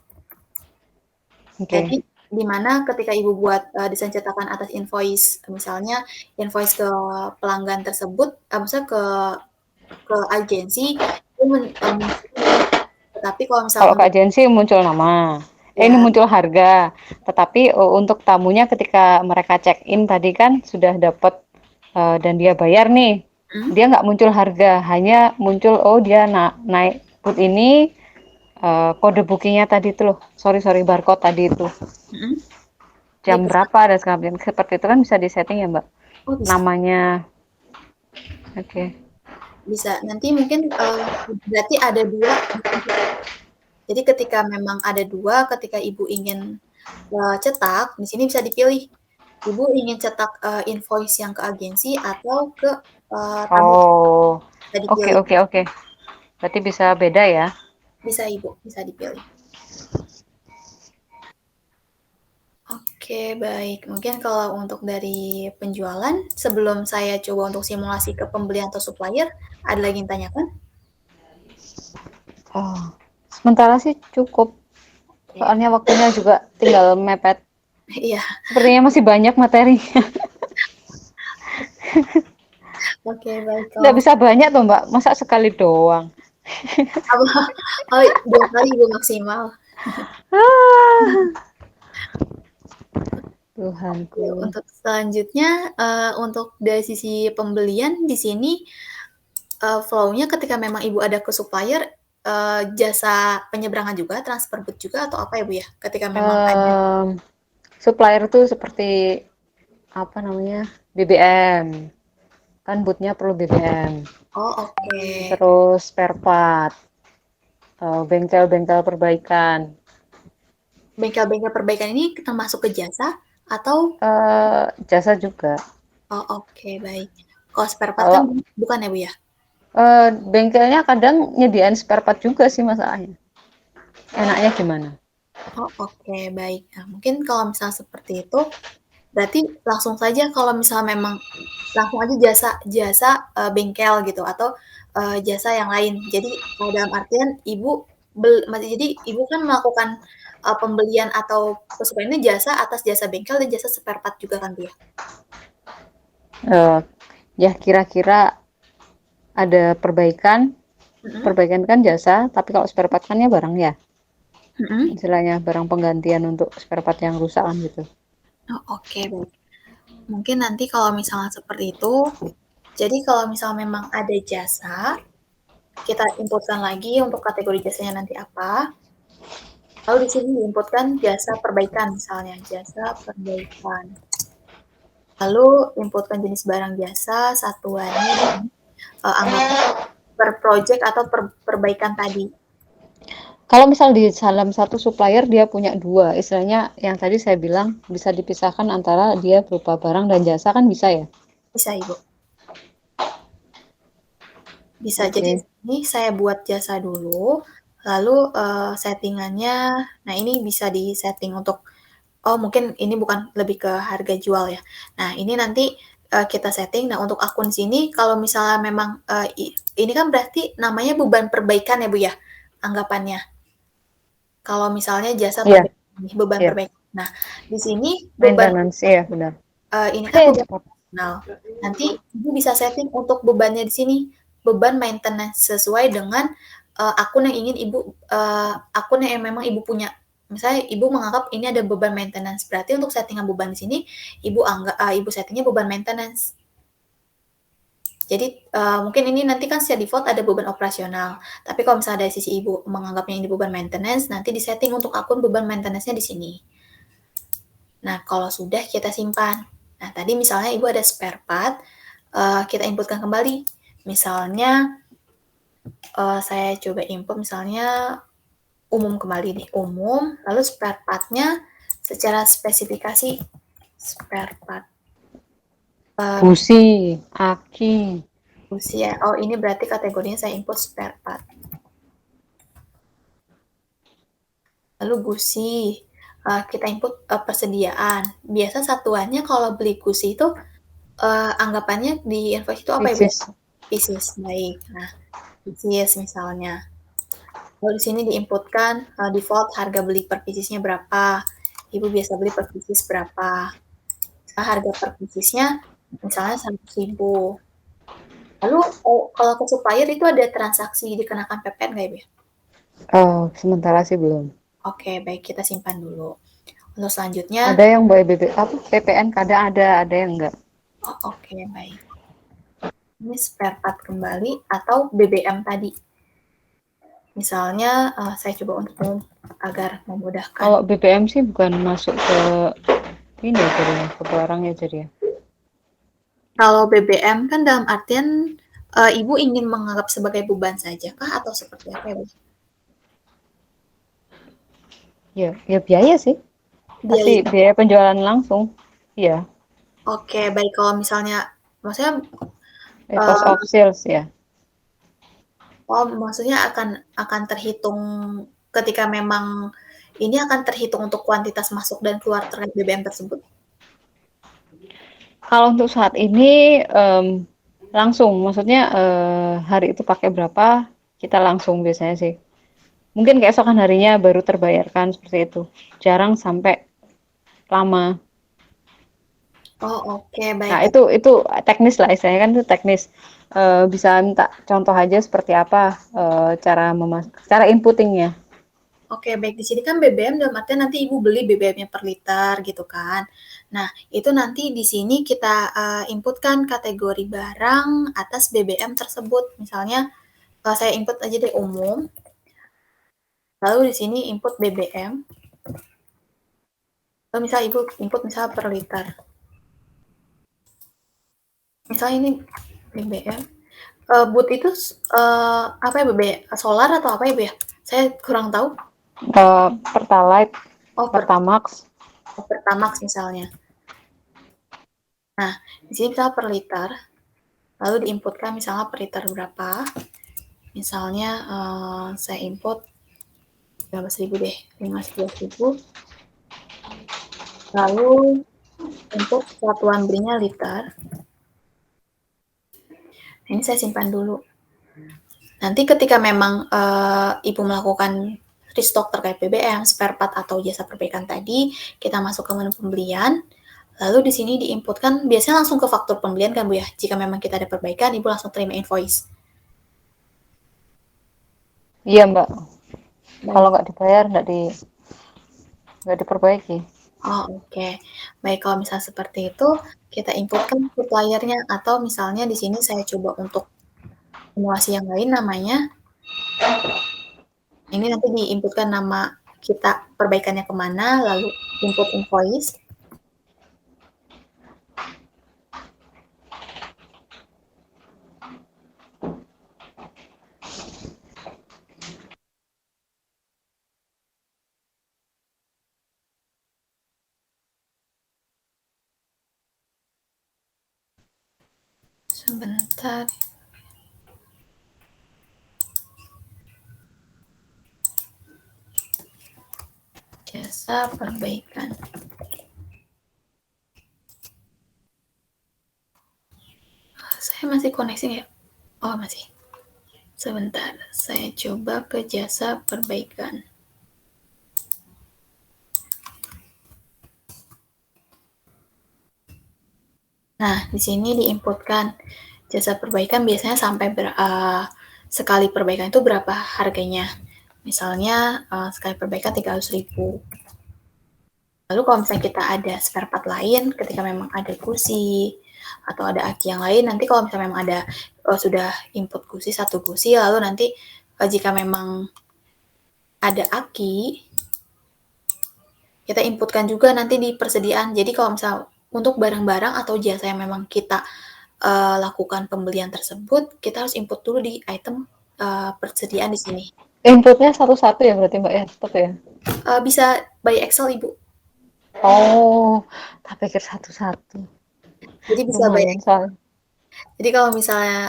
Jadi di mana ketika Ibu buat desain cetakan atas invoice, misalnya invoice ke pelanggan tersebut, maksudnya ke agensi, tetapi kalau misalnya Kalau ke agensi muncul nama, ini muncul harga, tetapi untuk tamunya ketika mereka check in tadi kan sudah dapat dan dia bayar nih, dia nggak muncul harga, hanya muncul dia naik put ini kode bookingnya tadi itu loh, sorry barcode tadi itu. Jam berapa dan segala seperti itu kan bisa disetting ya Mbak? Oh, bisa. Namanya, oke. Bisa. Nanti mungkin berarti ada 2. Jadi ketika memang ada 2, ketika Ibu ingin cetak, di sini bisa dipilih. Ibu ingin cetak invoice yang ke agensi atau ke tamu. Oke. Berarti bisa beda ya? Bisa Ibu, bisa dipilih. Oke. Oke, baik. Mungkin kalau untuk dari penjualan, sebelum saya coba untuk simulasi ke pembelian atau supplier, ada lagi yang tanyakan? Oh, sementara sih cukup. Oke. Soalnya waktunya juga tinggal mepet. Iya, Sepertinya masih banyak materinya. oke baik. Nggak bisa banyak tuh Mbak, masa sekali doang. Oh, 2 kali Ibu maksimal. Ah, Oke, Tuhanku. untuk selanjutnya, untuk dari sisi pembelian di sini, flow-nya ketika memang Ibu ada ke supplier, jasa penyeberangan juga, transfer boot juga atau apa ya, Bu, ya? Ketika memang ada. Mmm, Supplier tuh seperti apa namanya, BBM, kan bootnya perlu BBM, Oh, oke. terus spare part, bengkel-bengkel perbaikan, Bengkel-bengkel perbaikan ini termasuk ke jasa atau jasa juga. oh, oke, baik. Kalau spare part kan Kalau, bukan ya, Bu, ya? bengkelnya kadang nyediain spare part juga sih masalahnya. Enaknya gimana? Oh, oke, baik. Nah, mungkin kalau misalnya seperti itu, berarti langsung saja kalau misal memang langsung aja jasa jasa, bengkel gitu atau, jasa yang lain. Jadi, dalam artian Ibu jadi Ibu kan melakukan, pembelian atau pesugihannya jasa atas jasa bengkel dan jasa spare part juga kan, Bu, ya? Eee, ya kira-kira ada perbaikan, Mhm, perbaikan kan jasa, tapi kalau spare part kan ya barang ya, mhm. istilahnya barang penggantian untuk spare part yang rusak kan gitu. Oh, oke, baik. Mungkin nanti kalau misalnya seperti itu, jadi kalau misal memang ada jasa, kita inputkan lagi untuk kategori jasanya nanti apa, lalu di sini diinputkan jasa perbaikan misalnya, jasa perbaikan. Lalu inputkan jenis barang jasa, satuannya, anggap per project atau perbaikan tadi. Kalau misal di dalam satu supplier dia punya dua, istilahnya yang tadi saya bilang bisa dipisahkan antara dia berupa barang dan jasa kan bisa ya? Bisa, Ibu. Bisa. Jadi Oke. ini saya buat jasa dulu, lalu, settingannya, nah ini bisa di-setting untuk oh mungkin ini bukan lebih ke harga jual ya. Nah ini nanti, kita setting. Nah untuk akun sini kalau misalnya memang, ini kan berarti namanya beban perbaikan ya, Bu, ya? Anggapannya. Kalau misalnya jasa Iya, perbaikan beban iya. perbaikan. Nah, di sini beban, Maintenance, iya benar. ini kan Hei, beban cepat. operasional. Nanti Ibu bisa setting untuk bebannya di sini, beban maintenance sesuai dengan, akun yang ingin Ibu, akun yang memang Ibu punya. Misalnya Ibu menganggap ini ada beban maintenance, berarti untuk settingan beban di sini Ibu settingnya beban maintenance. Jadi, mungkin ini nanti kan secara default ada beban operasional, tapi kalau misalnya dari sisi Ibu menganggapnya ini beban maintenance, nanti di-setting untuk akun beban maintenance-nya di sini. Nah, kalau sudah kita simpan. Nah, tadi misalnya Ibu ada spare part, kita inputkan kembali. Misalnya, saya coba input misalnya umum kembali nih, umum, lalu spare part-nya secara spesifikasi spare part, Busi, aki. usia. Oh, ini berarti kategorinya saya input spare part. Lalu gusi, kita input, persediaan. Biasa satuannya kalau beli gusi itu, anggapannya di invoice itu apa ya, Bu, ya? Pieces. Pieces, baik. Nah, pieces misalnya. Lalu di sini diinputkan, default harga beli per piecesnya berapa. Ibu biasa beli per pieces berapa. Nah, harga per piecesnya misalnya 100.000. Lalu, kalau ke supplier itu ada transaksi dikenakan PPN nggak, Ibu, ya? Oh, sementara sih belum. Oke, baik, kita simpan dulu. Untuk selanjutnya, Ada yang by BB apa PPN kadang ada yang enggak. oh, oke, baik. Ini spare part kembali atau BBM tadi. Misalnya, saya coba untuk umum agar memudahkan. Kalau BBM sih bukan masuk ke ini ya jadinya, ke barangnya jadi ya. Kalau BBM kan dalam artian, Ibu ingin menganggap sebagai beban saja kah atau seperti apa ya, Bu? Ya, ya biaya sih. Biaya. Pasti biaya penjualan langsung. Iya, Oke, baik. Kalau misalnya, maksudnya, cost of eee, sales ya. oh maksudnya akan terhitung ketika memang ini akan terhitung untuk kuantitas masuk dan keluar terkait BBM tersebut? Kalau untuk saat ini, langsung, maksudnya, hari itu pakai berapa, kita langsung biasanya sih. Mungkin keesokan harinya baru terbayarkan, seperti itu. Jarang sampai lama. Oh, oke, Nah, baik. itu teknis lah, istilahnya kan itu teknis. Bisa minta contoh aja seperti apa, cara inputting-nya. Oke, baik. Di sini kan BBM dalam artian nanti Ibu beli BBM-nya per liter gitu kan. Nah, itu nanti di sini kita, inputkan kategori barang atas BBM tersebut. Misalnya, saya input aja deh umum, lalu di sini input BBM, lalu misal Ibu input misal per liter. Misalnya ini BBM, BUT itu, apa ya, solar atau apa ya, Bu, ya? Saya kurang tahu. Pertalite, Oh, Pertamax. Pertamax misalnya. Nah, di sini misalnya per liter, lalu diinputkan misalnya per liter berapa. Misalnya saya input 15.000 deh, 15.000. Lalu input satuan belinya liter. Ini saya simpan dulu. Nanti ketika memang Ibu melakukan restock terkait BBM, spare part atau jasa perbaikan tadi, kita masuk ke menu pembelian. Lalu di sini diinputkan, biasanya langsung ke faktur pembelian kan Bu ya? Jika memang kita ada perbaikan, Ibu langsung terima invoice. Iya, Mbak. Baik. Kalau nggak dibayar, nggak diperbaiki. Oh, oke. Baik, kalau misalnya seperti itu, kita inputkan suppliernya atau misalnya di sini saya coba untuk simulasi yang lain namanya. Ini nanti diinputkan nama kita perbaikannya kemana, lalu input invoice. Sebentar. Jasa perbaikan. Saya masih koneksi nggak? Oh, masih. Sebentar, saya coba ke jasa perbaikan. Nah, di sini diinputkan jasa perbaikan biasanya sampai sekali perbaikan itu berapa harganya. Misalnya sekali perbaikan 300.000. Lalu kalau misalnya kita ada spare part lain, ketika memang ada gusi atau ada aki yang lain, nanti kalau misalnya memang ada sudah input gusi, satu gusi, lalu nanti jika memang ada aki, kita inputkan juga nanti di persediaan. Jadi kalau misal untuk barang-barang atau jasa yang memang kita lakukan pembelian tersebut, kita harus input dulu di item persediaan di sini. Inputnya satu-satu ya berarti Mbak ya, tetap ya? Bisa by Excel Ibu. Oh, tak pikir satu-satu. Jadi bisa by Lumayan Excel. soalnya. Jadi kalau misalnya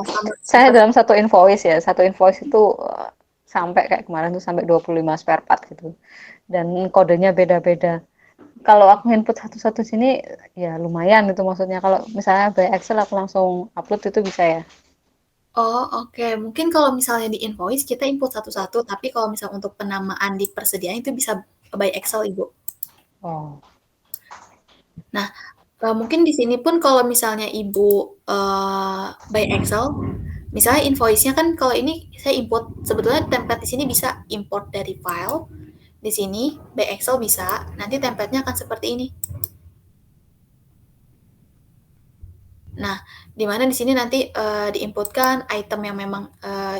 sama Saya dalam satu invoice ya, satu invoice itu sampai kayak kemarin tuh sampai 25 spare part gitu. Dan kodenya beda-beda. Kalau aku input satu-satu sini ya lumayan itu maksudnya. Kalau misalnya by Excel aku langsung upload itu bisa ya. Oh, oke. Mungkin kalau misalnya di invoice kita input satu-satu, tapi kalau misalnya untuk penamaan di persediaan itu bisa by Excel, Ibu. Oh. Nah, mungkin di sini pun kalau misalnya Ibu by Excel, misalnya invoice-nya kan kalau ini saya input, sebetulnya template di sini bisa import dari file, di sini by Excel bisa, nanti template-nya akan seperti ini. Nah, di mana di sini nanti diinputkan item yang memang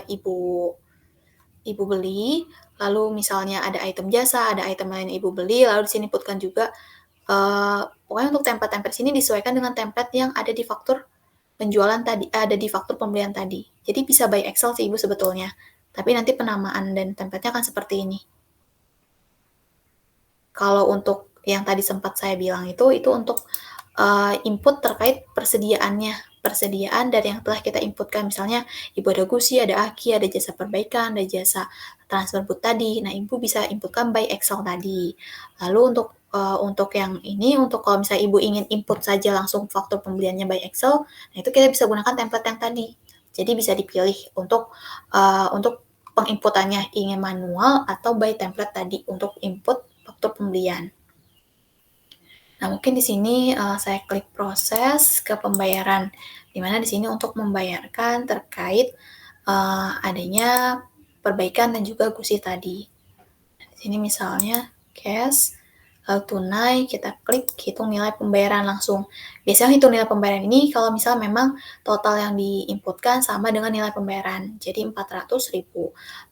Ibu beli, lalu misalnya ada item jasa, ada item lain Ibu beli, lalu di sini inputkan juga pokoknya untuk template-template sini disesuaikan dengan template yang ada di faktur penjualan tadi, ada di faktur pembelian tadi. Jadi bisa by Excel sih Ibu sebetulnya. Tapi nanti penamaan dan template-nya akan seperti ini. Kalau untuk yang tadi sempat saya bilang itu untuk input terkait persediaannya. persediaan dari yang telah kita inputkan. Misalnya, Ibu ada Gusi, ada Aki, ada jasa perbaikan, ada jasa transfer boot tadi. Nah, Ibu bisa inputkan by Excel tadi. Lalu untuk yang ini, untuk kalau misalnya Ibu ingin input saja langsung faktur pembeliannya by Excel, nah itu kita bisa gunakan template yang tadi. Jadi bisa dipilih untuk penginputannya ingin manual atau by template tadi untuk input faktur pembelian. Nah, mungkin di sini saya klik proses ke pembayaran, di mana di sini untuk membayarkan terkait adanya perbaikan dan juga Gusi tadi. Di sini misalnya cash, tunai, kita klik hitung nilai pembayaran langsung. Biasanya hitung nilai pembayaran ini kalau misal memang total yang diinputkan sama dengan nilai pembayaran, jadi 400.000.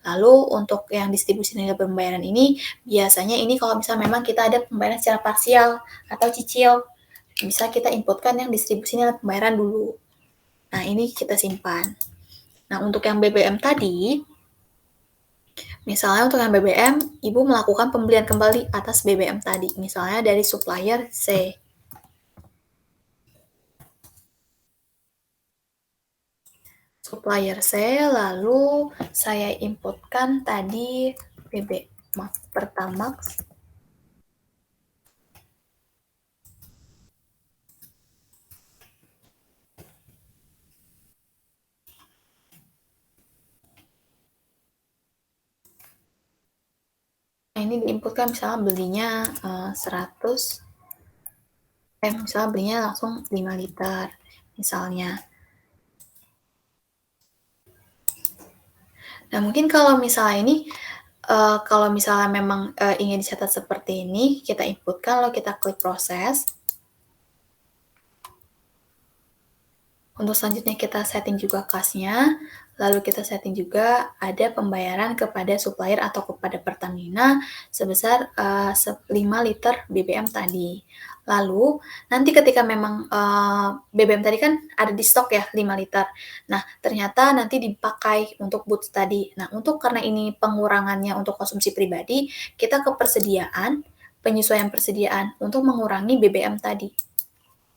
Lalu untuk yang distribusi nilai pembayaran ini, biasanya ini kalau misal memang kita ada pembayaran secara parsial atau cicil, bisa kita inputkan yang distribusi nilai pembayaran dulu. Nah, ini kita simpan. Nah, untuk yang BBM tadi, misalnya untuk yang BBM, Ibu melakukan pembelian kembali atas BBM tadi, misalnya dari supplier C. Supplier C, lalu saya inputkan tadi Pertamax. Nah, ini diinputkan misalnya belinya 100, misalnya belinya langsung 5 liter, misalnya. Nah, mungkin kalau misalnya ini, kalau misalnya memang ingin dicatat seperti ini, kita inputkan, lalu kita klik proses. Untuk selanjutnya kita setting juga kasnya, lalu kita setting juga ada pembayaran kepada supplier atau kepada Pertamina sebesar 5 liter BBM tadi. Lalu nanti ketika memang BBM tadi kan ada di stok ya 5 liter. Nah, ternyata nanti dipakai untuk boots tadi. Nah, karena ini pengurangannya untuk konsumsi pribadi, kita ke persediaan, penyesuaian persediaan untuk mengurangi BBM tadi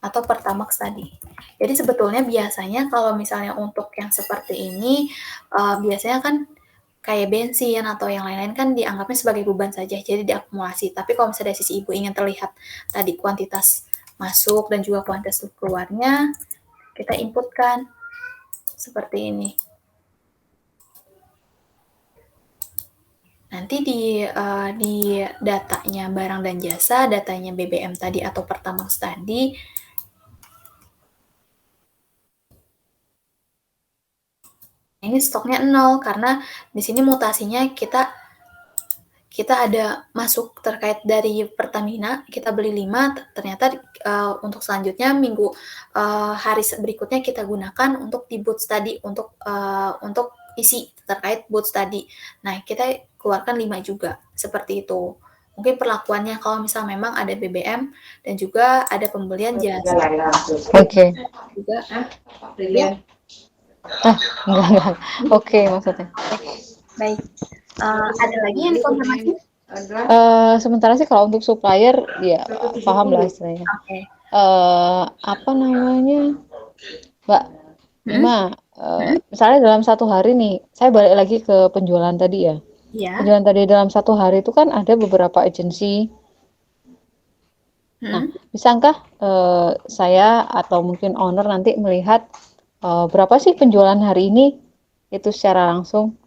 atau Pertamax tadi. Jadi sebetulnya biasanya kalau misalnya untuk yang seperti ini, biasanya kan kayak bensin atau yang lain-lain kan dianggapnya sebagai beban saja, jadi diakumulasi. Tapi kalau misalnya dari sisi Ibu ingin terlihat tadi kuantitas masuk dan juga kuantitas keluarnya, kita inputkan seperti ini. Nanti di datanya barang dan jasa, datanya BBM tadi atau Pertamax tadi, ini stoknya 0 karena di sini mutasinya kita ada masuk terkait dari Pertamina, kita beli 5, ternyata untuk selanjutnya hari berikutnya kita gunakan untuk di boots tadi, untuk isi terkait boots tadi. Nah, kita keluarkan 5 juga, seperti itu. Mungkin perlakuannya kalau misal memang ada BBM dan juga ada pembelian jasa. Oke. Juga Brilian. Enggak. Oke, maksudnya. baik. Ada lagi yang dikonfirmasi? Sementara sih kalau untuk supplier ya paham lah istilahnya. Oke. Apa namanya, Mbak Bima, misalnya dalam satu hari nih, saya balik lagi ke penjualan tadi ya. Iya. Penjualan tadi dalam satu hari itu kan ada beberapa agensi. Nah, bisakah saya atau mungkin owner nanti melihat berapa sih penjualan hari ini itu secara langsung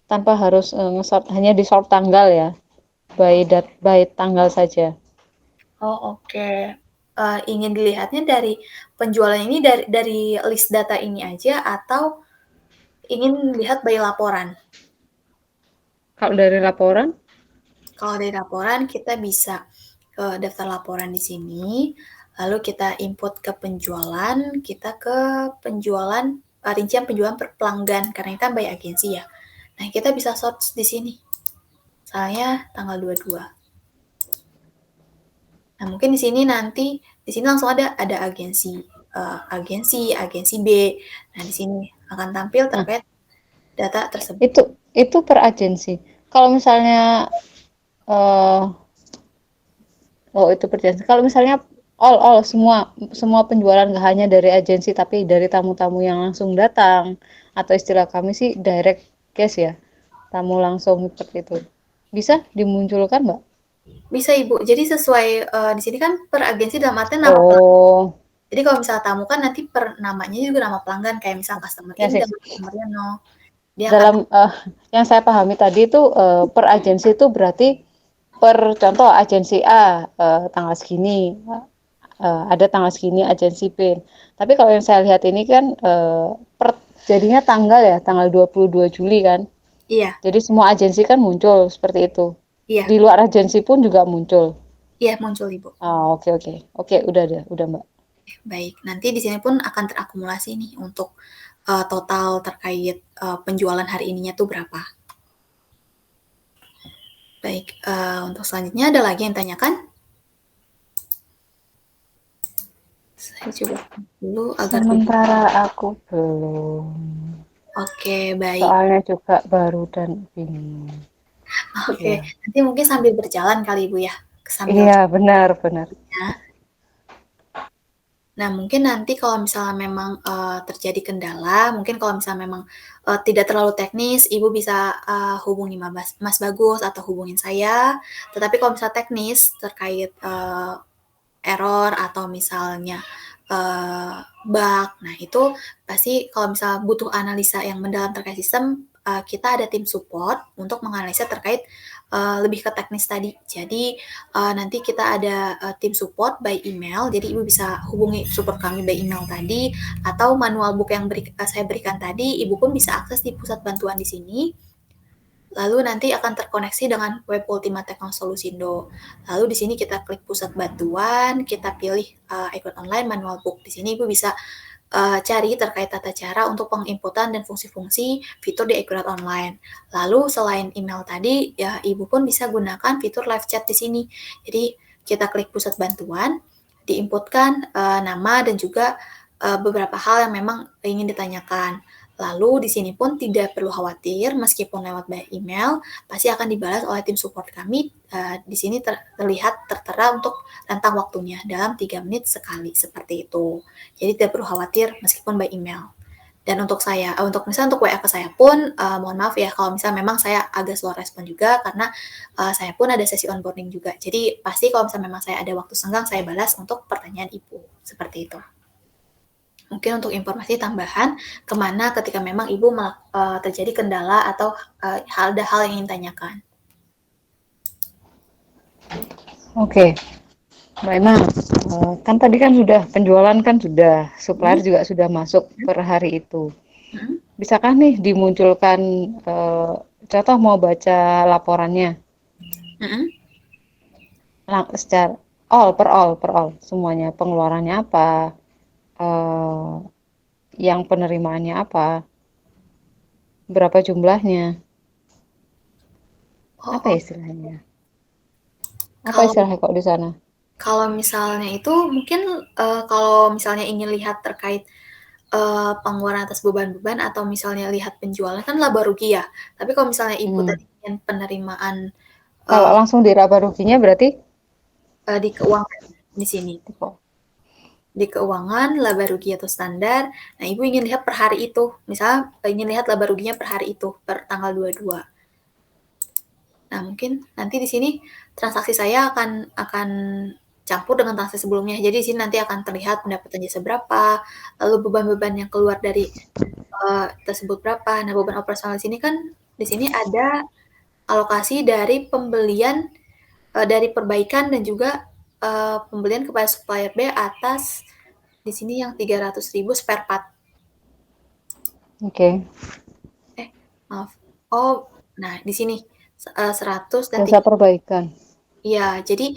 tanpa harus nge-sort, hanya di sort tanggal ya, by tanggal saja. Oh, oke. Ingin dilihatnya dari penjualan ini dari list data ini aja atau ingin lihat by laporan? Kalau dari laporan? Kalau dari laporan kita bisa ke daftar laporan di sini, lalu kita input ke penjualan, kita ke penjualan, rincian penjualan per pelanggan, karena ini kan by agensi ya. Nah, kita bisa sort di sini. Misalnya tanggal 22. Nah, mungkin di sini langsung ada agensi, agensi B. Nah, di sini akan tampil terkait data tersebut. Itu per agensi. Kalau misalnya itu per agensi. Kalau misalnya all semua penjualan, nggak hanya dari agensi tapi dari tamu-tamu yang langsung datang, atau istilah kami sih direct cash ya, tamu langsung seperti itu. Bisa dimunculkan, Mbak? Bisa Ibu. Jadi sesuai di sini kan per agensi dalam artian nama. Oh, Jadi kalau misalnya tamu kan nanti per namanya juga nama pelanggan kayak misal customer ya sih. Indah, customer Reno. Dia akan Dalam yang saya pahami tadi itu per agensi itu berarti per contoh agensi A tanggal segini, ada tanggal segini agensi B. Tapi kalau yang saya lihat ini kan per jadinya tanggal ya, tanggal 22 Juli kan. iya, Jadi semua agensi kan muncul seperti itu. iya, Di luar agensi pun juga muncul. iya muncul Ibu. Ah, oke oke. Oke, udah deh, udah Mbak. Baik, nanti di sini pun akan terakumulasi nih untuk total terkait penjualan hari ininya tuh berapa. Baik, untuk selanjutnya ada lagi yang tanyakan? Saya coba dulu agar Sementara aku belum. Oke, baik. Soalnya juga baru dan bingung. Oke, Ya. nanti mungkin sambil berjalan kali Ibu ya, sambil Iya, benar benar. ya. Nah, mungkin nanti kalau misalnya memang terjadi kendala, mungkin kalau misalnya memang tidak terlalu teknis, Ibu bisa hubungi Mas Bagus atau hubungin saya. Tetapi kalau misalnya teknis terkait error atau misalnya bug, nah itu pasti kalau misalnya butuh analisa yang mendalam terkait sistem, kita ada tim support untuk menganalisa terkait lebih ke teknis tadi. Jadi nanti kita ada tim support by email, jadi Ibu bisa hubungi support kami by email tadi, atau manual book yang saya berikan tadi, Ibu pun bisa akses di pusat bantuan di sini. Lalu nanti akan terkoneksi dengan web Ultima Tekno Solusindo. Lalu di sini kita klik pusat bantuan, kita pilih ikon online manual book. Di sini Ibu bisa cari terkait tata cara untuk penginputan dan fungsi-fungsi fitur di Accurate Online. Lalu selain email tadi, ya Ibu pun bisa gunakan fitur live chat di sini. Jadi kita klik pusat bantuan, diinputkan nama dan juga beberapa hal yang memang ingin ditanyakan. Lalu di sini pun tidak perlu khawatir, meskipun lewat by email, pasti akan dibalas oleh tim support kami. Di sini terlihat tertera untuk rentang waktunya dalam 3 menit sekali, seperti itu. Jadi tidak perlu khawatir meskipun by email. Dan untuk saya, untuk misalnya untuk WA ke saya pun, mohon maaf ya kalau misalnya memang saya agak slow respon juga karena saya pun ada sesi onboarding juga. Jadi pasti kalau misalnya memang saya ada waktu senggang, saya balas untuk pertanyaan Ibu, seperti itu. Mungkin untuk informasi tambahan, kemana ketika memang Ibu terjadi kendala atau ada hal yang ingin tanyakan. Oke. Mbak Emma, kan tadi kan sudah penjualan kan sudah, supplier juga sudah masuk per hari itu. Bisakah nih dimunculkan contoh mau baca laporannya secara per all semuanya, pengeluarannya apa, yang penerimaannya apa, berapa jumlahnya, apa istilahnya? Apa istilahnya kok di sana? Kalau misalnya itu mungkin kalau misalnya ingin lihat terkait pengeluaran atas beban-beban atau misalnya lihat penjualan kan laba rugi ya. Tapi kalau misalnya Ibu tadi ingin penerimaan Kalau langsung diraba ruginya berarti di keuangan di sini. Di keuangan, laba rugi atau standar. Nah, Ibu ingin lihat per hari itu. Misalnya ingin lihat laba ruginya per hari itu, per tanggal 22. Nah, mungkin nanti di sini transaksi saya akan campur dengan transaksi sebelumnya. Jadi di sini nanti akan terlihat pendapatan jasa berapa, lalu beban-beban yang keluar dari tersebut berapa. Nah, beban operasional di sini kan di sini ada alokasi dari pembelian dari perbaikan dan juga pembelian kepada supplier B atas di sini yang 300.000 spare part. Oke. Maaf. Oh, nah di sini 100 dan Jasa perbaikan. Iya, jadi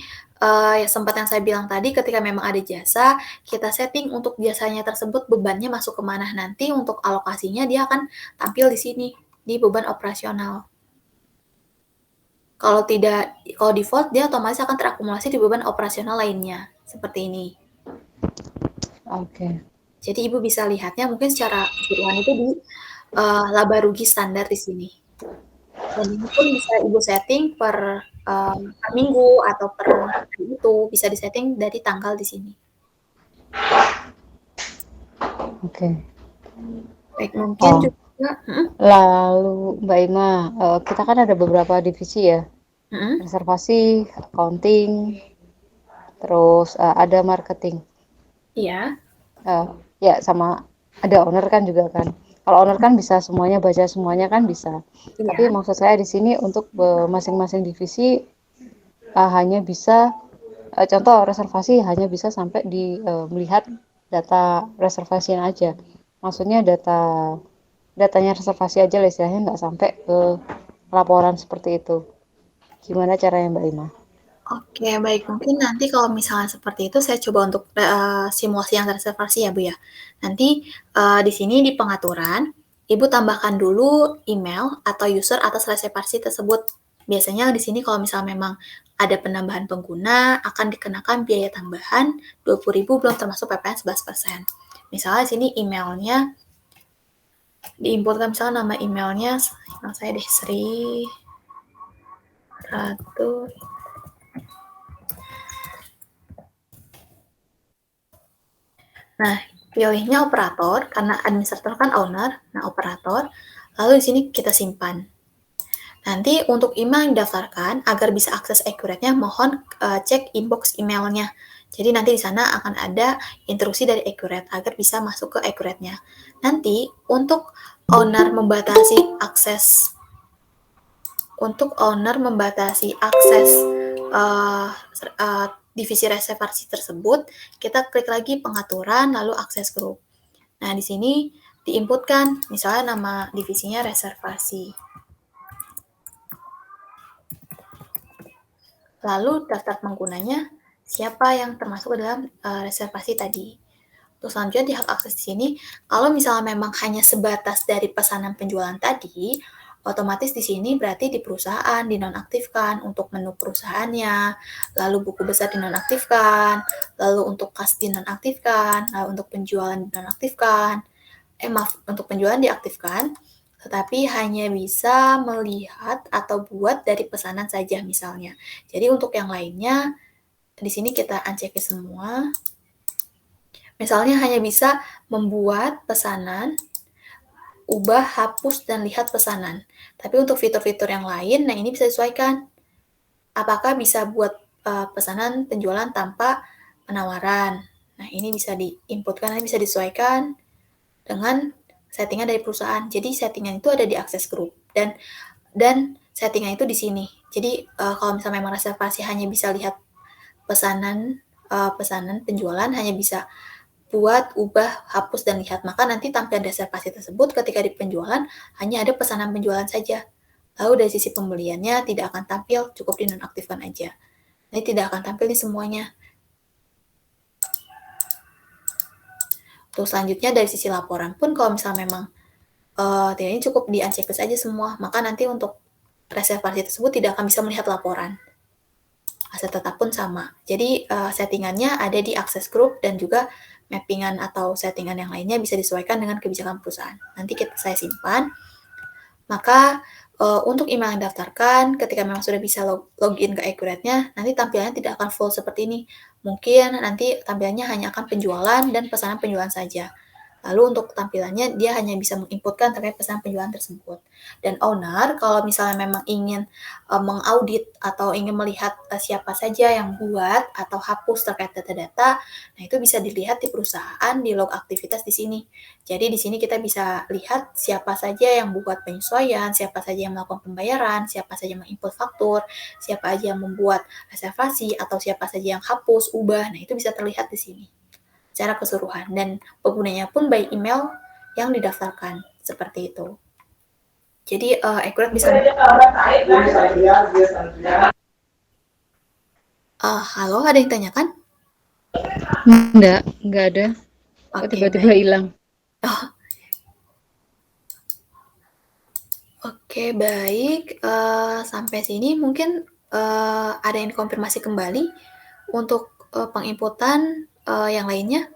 sempat yang saya bilang tadi ketika memang ada jasa, kita setting untuk jasanya tersebut bebannya masuk ke mana. Nanti untuk alokasinya dia akan tampil di sini, di beban operasional. Kalau default dia otomatis akan terakumulasi di beban operasional lainnya, seperti ini. Oke. Jadi Ibu bisa lihatnya mungkin secara keseluruhan itu di laba rugi standar di sini. Dan ini pun bisa Ibu setting per per minggu atau per hari itu, bisa disetting dari tanggal di sini. Oke. Baik, mungkin Oh, juga lalu Mbak Ima, kita kan ada beberapa divisi ya, mhm, reservasi, accounting, terus ada marketing. iya, Ya sama ada owner kan juga kan. Kalau owner kan bisa semuanya baca semuanya kan bisa. Tapi iya, maksud saya di sini untuk masing-masing divisi hanya bisa contoh reservasi hanya bisa sampai di melihat data reservasinya aja. Maksudnya datanya reservasi aja lah istilahnya nggak sampai ke laporan seperti itu. Gimana caranya Mbak Ima? oke, baik. Mungkin nanti kalau misalnya seperti itu saya coba untuk, simulasi yang reservasi ya, Bu, ya. Nanti, di sini di pengaturan, Ibu tambahkan dulu email atau user atas reservasi tersebut. Biasanya di sini kalau misalnya memang ada penambahan pengguna, akan dikenakan biaya tambahan 20.000 belum termasuk PPN 11%. Misalnya di sini emailnya diinputkan misalnya nama emailnya, email saya deh, Sri Ratu. Nah, pilihnya operator karena administrator kan owner. Nah, operator. Lalu di sini kita simpan. Nanti untuk email yang didaftarkan agar bisa akses accurate-nya mohon cek inbox emailnya. Jadi nanti di sana akan ada instruksi dari accurate agar bisa masuk ke accurate-nya. Nanti untuk owner membatasi akses uh, divisi reservasi tersebut, kita klik lagi pengaturan lalu akses grup. Nah, di sini diinputkan misalnya nama divisinya reservasi. Lalu daftar penggunanya siapa yang termasuk ke dalam reservasi tadi. Terus selanjutnya di hak akses di sini, kalau misalnya memang hanya sebatas dari pesanan penjualan tadi, otomatis di sini berarti di perusahaan dinonaktifkan untuk menu perusahaannya, lalu buku besar dinonaktifkan, lalu untuk kas dinonaktifkan, lalu untuk penjualan dinonaktifkan, untuk penjualan diaktifkan, tetapi hanya bisa melihat atau buat dari pesanan saja misalnya. Jadi untuk yang lainnya, di sini kita uncheck semua. Misalnya hanya bisa membuat pesanan, ubah, hapus, dan lihat pesanan. Tapi untuk fitur-fitur yang lain, nah ini bisa disesuaikan. Apakah bisa buat pesanan penjualan tanpa penawaran? Nah ini bisa diinputkan, bisa disesuaikan dengan settingan dari perusahaan. Jadi settingan itu ada di akses grup dan settingan itu di sini. Jadi kalau misalnya memang reservasi hanya bisa lihat pesanan penjualan hanya bisa buat, ubah, hapus, dan lihat. Maka nanti tampilan reservasi tersebut ketika di penjualan hanya ada pesanan penjualan saja. Lalu dari sisi pembeliannya tidak akan tampil, cukup dinonaktifkan aja. Ini tidak akan tampil di semuanya. Terus selanjutnya dari sisi laporan pun kalau misalnya memang ini cukup di unchecklist aja semua, maka nanti untuk reservasi tersebut tidak akan bisa melihat laporan. Aset tetap pun sama. Jadi settingannya ada di akses group dan juga mappingan atau settingan yang lainnya bisa disesuaikan dengan kebijakan perusahaan. Nanti saya simpan. Maka untuk email yang daftarkan, ketika memang sudah bisa login ke Accurate-nya, nanti tampilannya tidak akan full seperti ini. Mungkin nanti tampilannya hanya akan penjualan dan pesanan penjualan saja. Lalu untuk tampilannya dia hanya bisa menginputkan terkait pesanan penjualan tersebut. Dan owner kalau misalnya memang ingin mengaudit atau ingin melihat siapa saja yang buat atau hapus terkait data-data, nah itu bisa dilihat di perusahaan di log aktivitas di sini. Jadi di sini kita bisa lihat siapa saja yang membuat penyesuaian, siapa saja yang melakukan pembayaran, siapa saja yang menginput faktur, siapa saja yang membuat reservasi atau siapa saja yang hapus, ubah. Nah itu bisa terlihat di sini secara keseluruhan dan penggunanya pun by email yang didaftarkan seperti itu. Jadi Accurate bisa halo, ada yang tanyakan? Enggak ada. Oke, tiba-tiba hilang. Oh. Oke, baik. Sampai sini mungkin ada yang konfirmasi kembali untuk penginputan yang lainnya.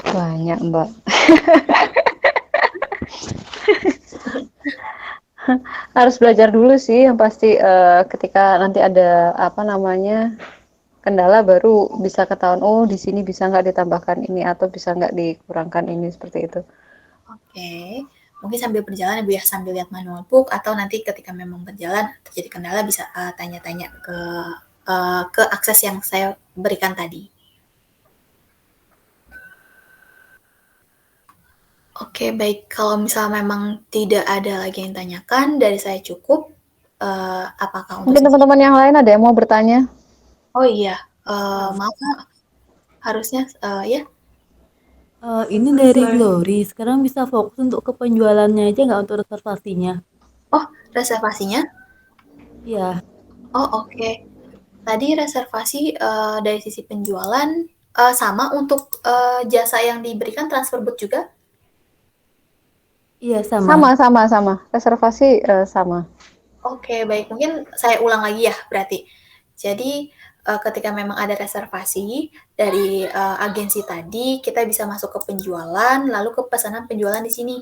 Banyak, Mbak. harus belajar dulu sih yang pasti, ketika nanti ada apa namanya, kendala baru bisa ketahuan, oh di sini bisa nggak ditambahkan ini atau bisa nggak dikurangkan ini, seperti itu. Oke, mungkin sambil berjalan Ibu ya, sambil lihat manual book atau nanti ketika memang berjalan terjadi kendala bisa tanya-tanya ke akses yang saya berikan tadi. Oke, baik. Kalau misal memang tidak ada lagi yang tanyakan, dari saya cukup. Apakah untuk Mungkin teman-teman yang lain ada yang mau bertanya? Oh iya, maaf Kak, harusnya ya. Ini dari Glory, sekarang bisa fokus untuk ke penjualannya aja nggak untuk reservasinya? Oh, reservasinya? Iya, Oh, oke. Tadi reservasi dari sisi penjualan sama untuk jasa yang diberikan transfer booth juga? iya sama. Sama. Reservasi sama. Oke, baik. Mungkin saya ulang lagi ya, berarti. Jadi, ketika memang ada reservasi dari agensi tadi, kita bisa masuk ke penjualan, lalu ke pesanan penjualan di sini.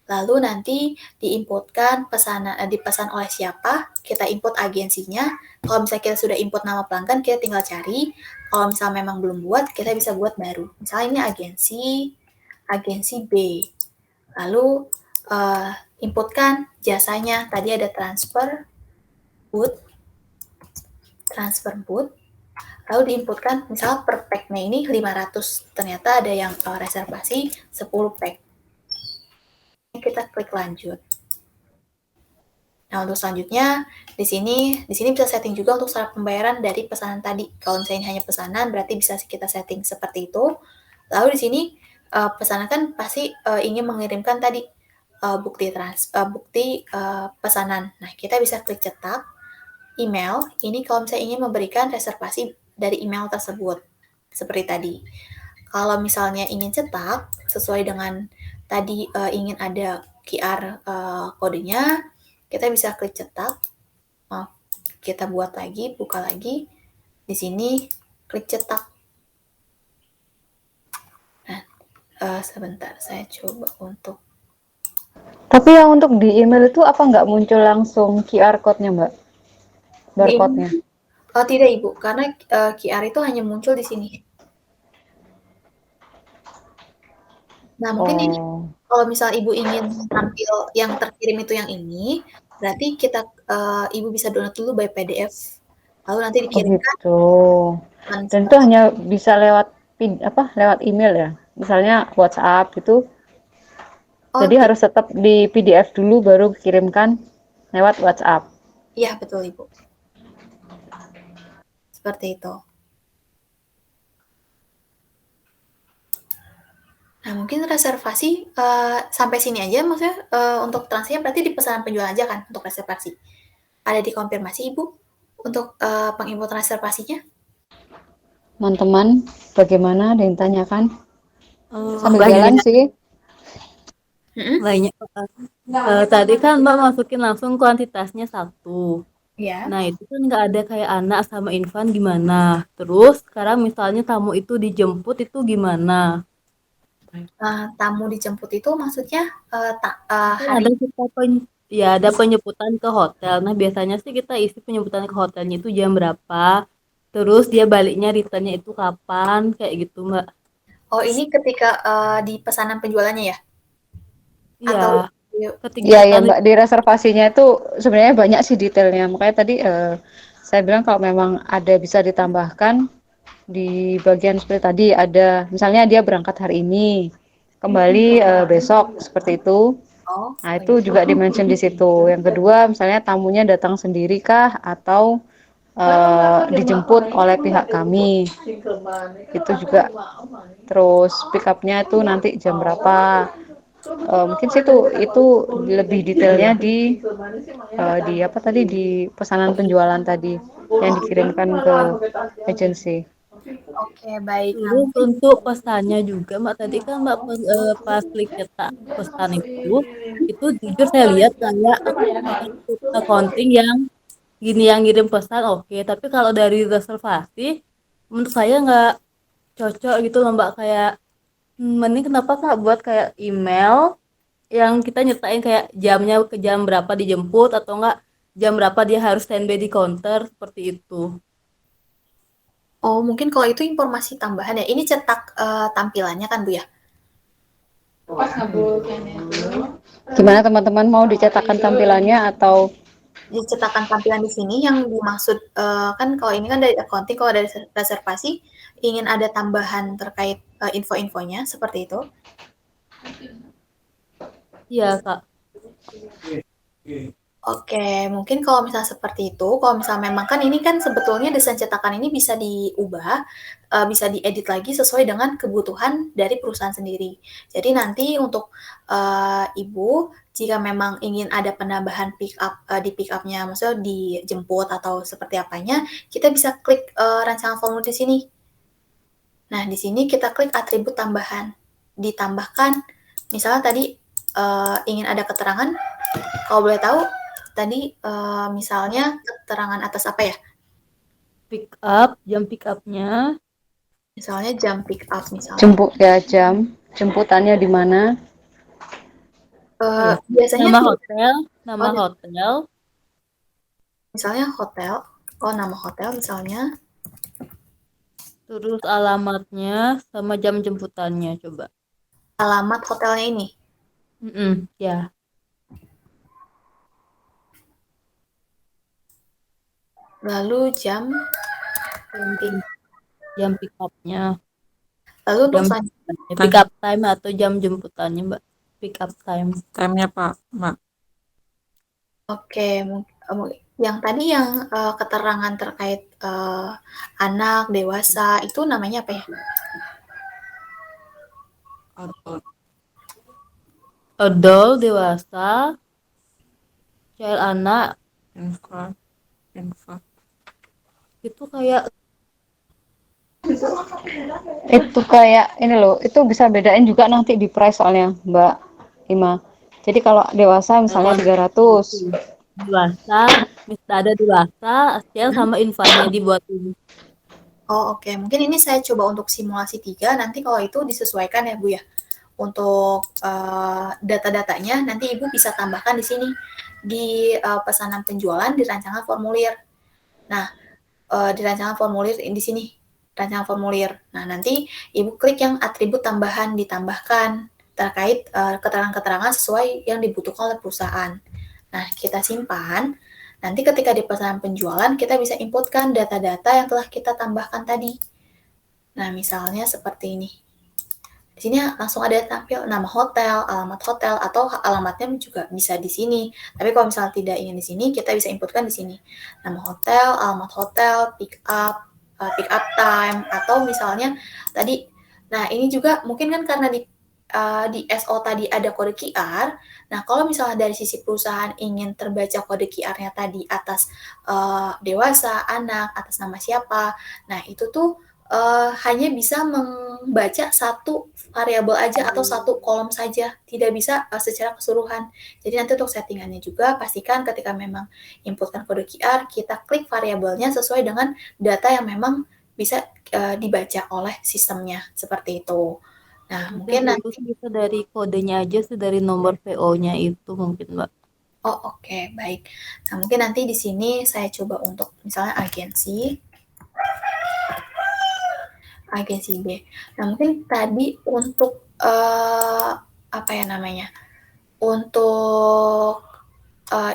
Lalu nanti diinputkan pesanan, dipesan oleh siapa, kita input agensinya. Kalau misalnya kita sudah input nama pelanggan, kita tinggal cari. Kalau misalnya memang belum buat, kita bisa buat baru. Misalnya ini agensi B. Lalu inputkan jasanya. Tadi ada transfer booth, lalu diinputkan misalnya per pack-nya ini 500. Ternyata ada yang reservasi 10 pack. Kita klik lanjut. Nah, untuk selanjutnya di sini bisa setting juga untuk syarat pembayaran dari pesanan tadi. Kalau misalnya hanya pesanan, berarti bisa kita setting seperti itu. Lalu di sini pesanan kan pasti ingin mengirimkan tadi bukti pesanan. Nah, kita bisa klik cetak email. Ini kalau misalnya ingin memberikan reservasi dari email tersebut, seperti tadi. Kalau misalnya ingin cetak sesuai dengan tadi ingin ada QR kodenya, kita bisa klik cetak. Kita buat lagi, buka lagi. Di sini klik cetak. Nah, sebentar, saya coba untuk. Tapi yang untuk di email itu apa nggak muncul langsung QR code-nya, Mbak? Barcode-nya? Tidak, Ibu, karena QR itu hanya muncul di sini. Nah, mungkin ini kalau misal Ibu ingin tampil yang terkirim itu yang ini, berarti Ibu bisa download dulu by PDF, lalu nanti dikirimkan. Gitu. Dan itu hanya bisa lewat lewat email ya? Misalnya WhatsApp gitu. Jadi harus tetap di PDF dulu baru kirimkan lewat WhatsApp. Iya, betul Ibu. Seperti itu. Nah, mungkin reservasi sampai sini aja maksudnya untuk transaksinya berarti di pesanan penjual aja kan untuk reservasi. Ada dikonfirmasi Ibu untuk penginputan reservasinya? Teman-teman, bagaimana? Ada yang tanyakan? Sambil banyak. jalan sih. Banyak. Tadi kan Mbak masukin langsung kuantitasnya 1. Iya. Nah, itu kan nggak ada kayak anak sama infan gimana. Terus sekarang misalnya tamu itu dijemput itu gimana? Tamu dijemput itu maksudnya Ada ada penjemputan ke hotel. Nah, biasanya sih kita isi penjemputan ke hotelnya itu jam berapa. Terus dia baliknya returnnya itu kapan, kayak gitu, Mbak. Oh, ini ketika di pesanan penjualannya ya? Iya. Atau Iya, Mbak, di reservasinya itu sebenarnya banyak sih detailnya. Makanya tadi saya bilang kalau memang ada bisa ditambahkan di bagian seperti tadi ada misalnya dia berangkat hari ini, kembali besok seperti itu. Nah, itu juga di-mention di situ. Yang kedua, misalnya tamunya datang sendiri kah atau dijemput oleh pihak kami. Itu juga. Terus pick up-nya itu nanti jam berapa. Mungkin sih itu lebih detailnya di pesanan penjualan tadi yang dikirimkan ke agensi. Oke, baik. Terus untuk pesannya juga Mbak, tadi kan Mbak pas klik cetak pesan itu jujur saya lihat kayak accounting yang gini yang ngirim pesan oke, tapi kalau dari reservasi menurut saya nggak cocok gitu loh Mbak, kayak mending kenapa Kak buat kayak email yang kita nyertain kayak jamnya ke jam berapa dijemput atau enggak jam berapa dia harus standby di counter seperti itu. Oh, mungkin kalau itu informasi tambahan ya. Ini cetak tampilannya kan, Bu ya? Pas ngabul kayaknya itu. Gimana teman-teman, mau dicetakkan tampilannya atau Dicetakan tampilan di sini yang dimaksud kan kalau ini kan dari accounting, kalau dari reservasi ingin ada tambahan terkait info-infonya seperti itu. Iya, Kak. Oke, mungkin kalau misalnya seperti itu, kalau misalnya memang kan ini kan sebetulnya desain cetakan ini bisa diubah, bisa diedit lagi sesuai dengan kebutuhan dari perusahaan sendiri. Jadi nanti untuk Ibu, jika memang ingin ada penambahan pick up di pick up-nya, maksudnya dijemput atau seperti apanya, kita bisa klik rancangan formulir di sini. Nah, di sini kita klik atribut tambahan, ditambahkan, misalnya tadi ingin ada keterangan, kalau boleh tahu tadi misalnya keterangan atas apa ya? Pick up, jam pick up-nya. Misalnya jam pick up misalnya. jemputannya di mana? Ya. Biasanya Nama hotel, nama Oh, hotel, misalnya hotel. Oh, nama hotel misalnya. terus alamatnya sama jam jemputannya coba. Alamat hotelnya ini. Ya. Lalu jam pick. Jam pick up-nya, Lalu untuk jam selanjutnya, pick up time atau jam jemputannya, Mbak. Pick up time. Time-nya Pak, Mbak. oke, yang tadi yang keterangan terkait anak, dewasa, itu namanya apa ya? Adult, dewasa, child, anak, Info. itu kayak Itu kayak ini loh, itu bisa bedain juga nanti di price soalnya Mbak Ima. Jadi kalau dewasa misalnya 300. dewasa, misalnya ada dewasa, child sama infantnya dibuatin. Oh, oke. Mungkin ini saya coba untuk simulasi 3, nanti kalau itu disesuaikan ya, Bu ya. Untuk data-datanya nanti Ibu bisa tambahkan di sini di pesanan penjualan di rancangan formulir. Nah, di rancangan formulir di sini, rancangan formulir. Nah, nanti Ibu klik yang atribut tambahan ditambahkan terkait keterangan-keterangan sesuai yang dibutuhkan oleh perusahaan. Nah, kita simpan. Nanti ketika di pesanan penjualan, kita bisa inputkan data-data yang telah kita tambahkan tadi. Nah, misalnya seperti ini. Di sini langsung ada tampil nama hotel, alamat hotel, atau alamatnya juga bisa di sini. Tapi kalau misalnya tidak ingin di sini, kita bisa inputkan di sini. Nama hotel, alamat hotel, pick up time, atau misalnya tadi. Nah, ini juga mungkin kan karena di SO tadi ada kode QR. Nah, kalau misalnya dari sisi perusahaan ingin terbaca kode QR-nya tadi atas dewasa, anak, atas nama siapa. Nah, itu tuh hanya bisa membaca satu variabel aja atau satu kolom saja, tidak bisa secara keseluruhan. Jadi nanti untuk settingannya juga pastikan ketika memang inputkan kode QR, kita klik variabelnya sesuai dengan data yang memang bisa dibaca oleh sistemnya, seperti itu. Nah, mungkin nanti Bisa dari kodenya aja sih, dari nomor PO-nya itu mungkin, Mbak. Oh, oke, baik. Nah, mungkin nanti di sini saya coba untuk misalnya agensi B. Nah, mungkin tadi untuk apa ya namanya? Untuk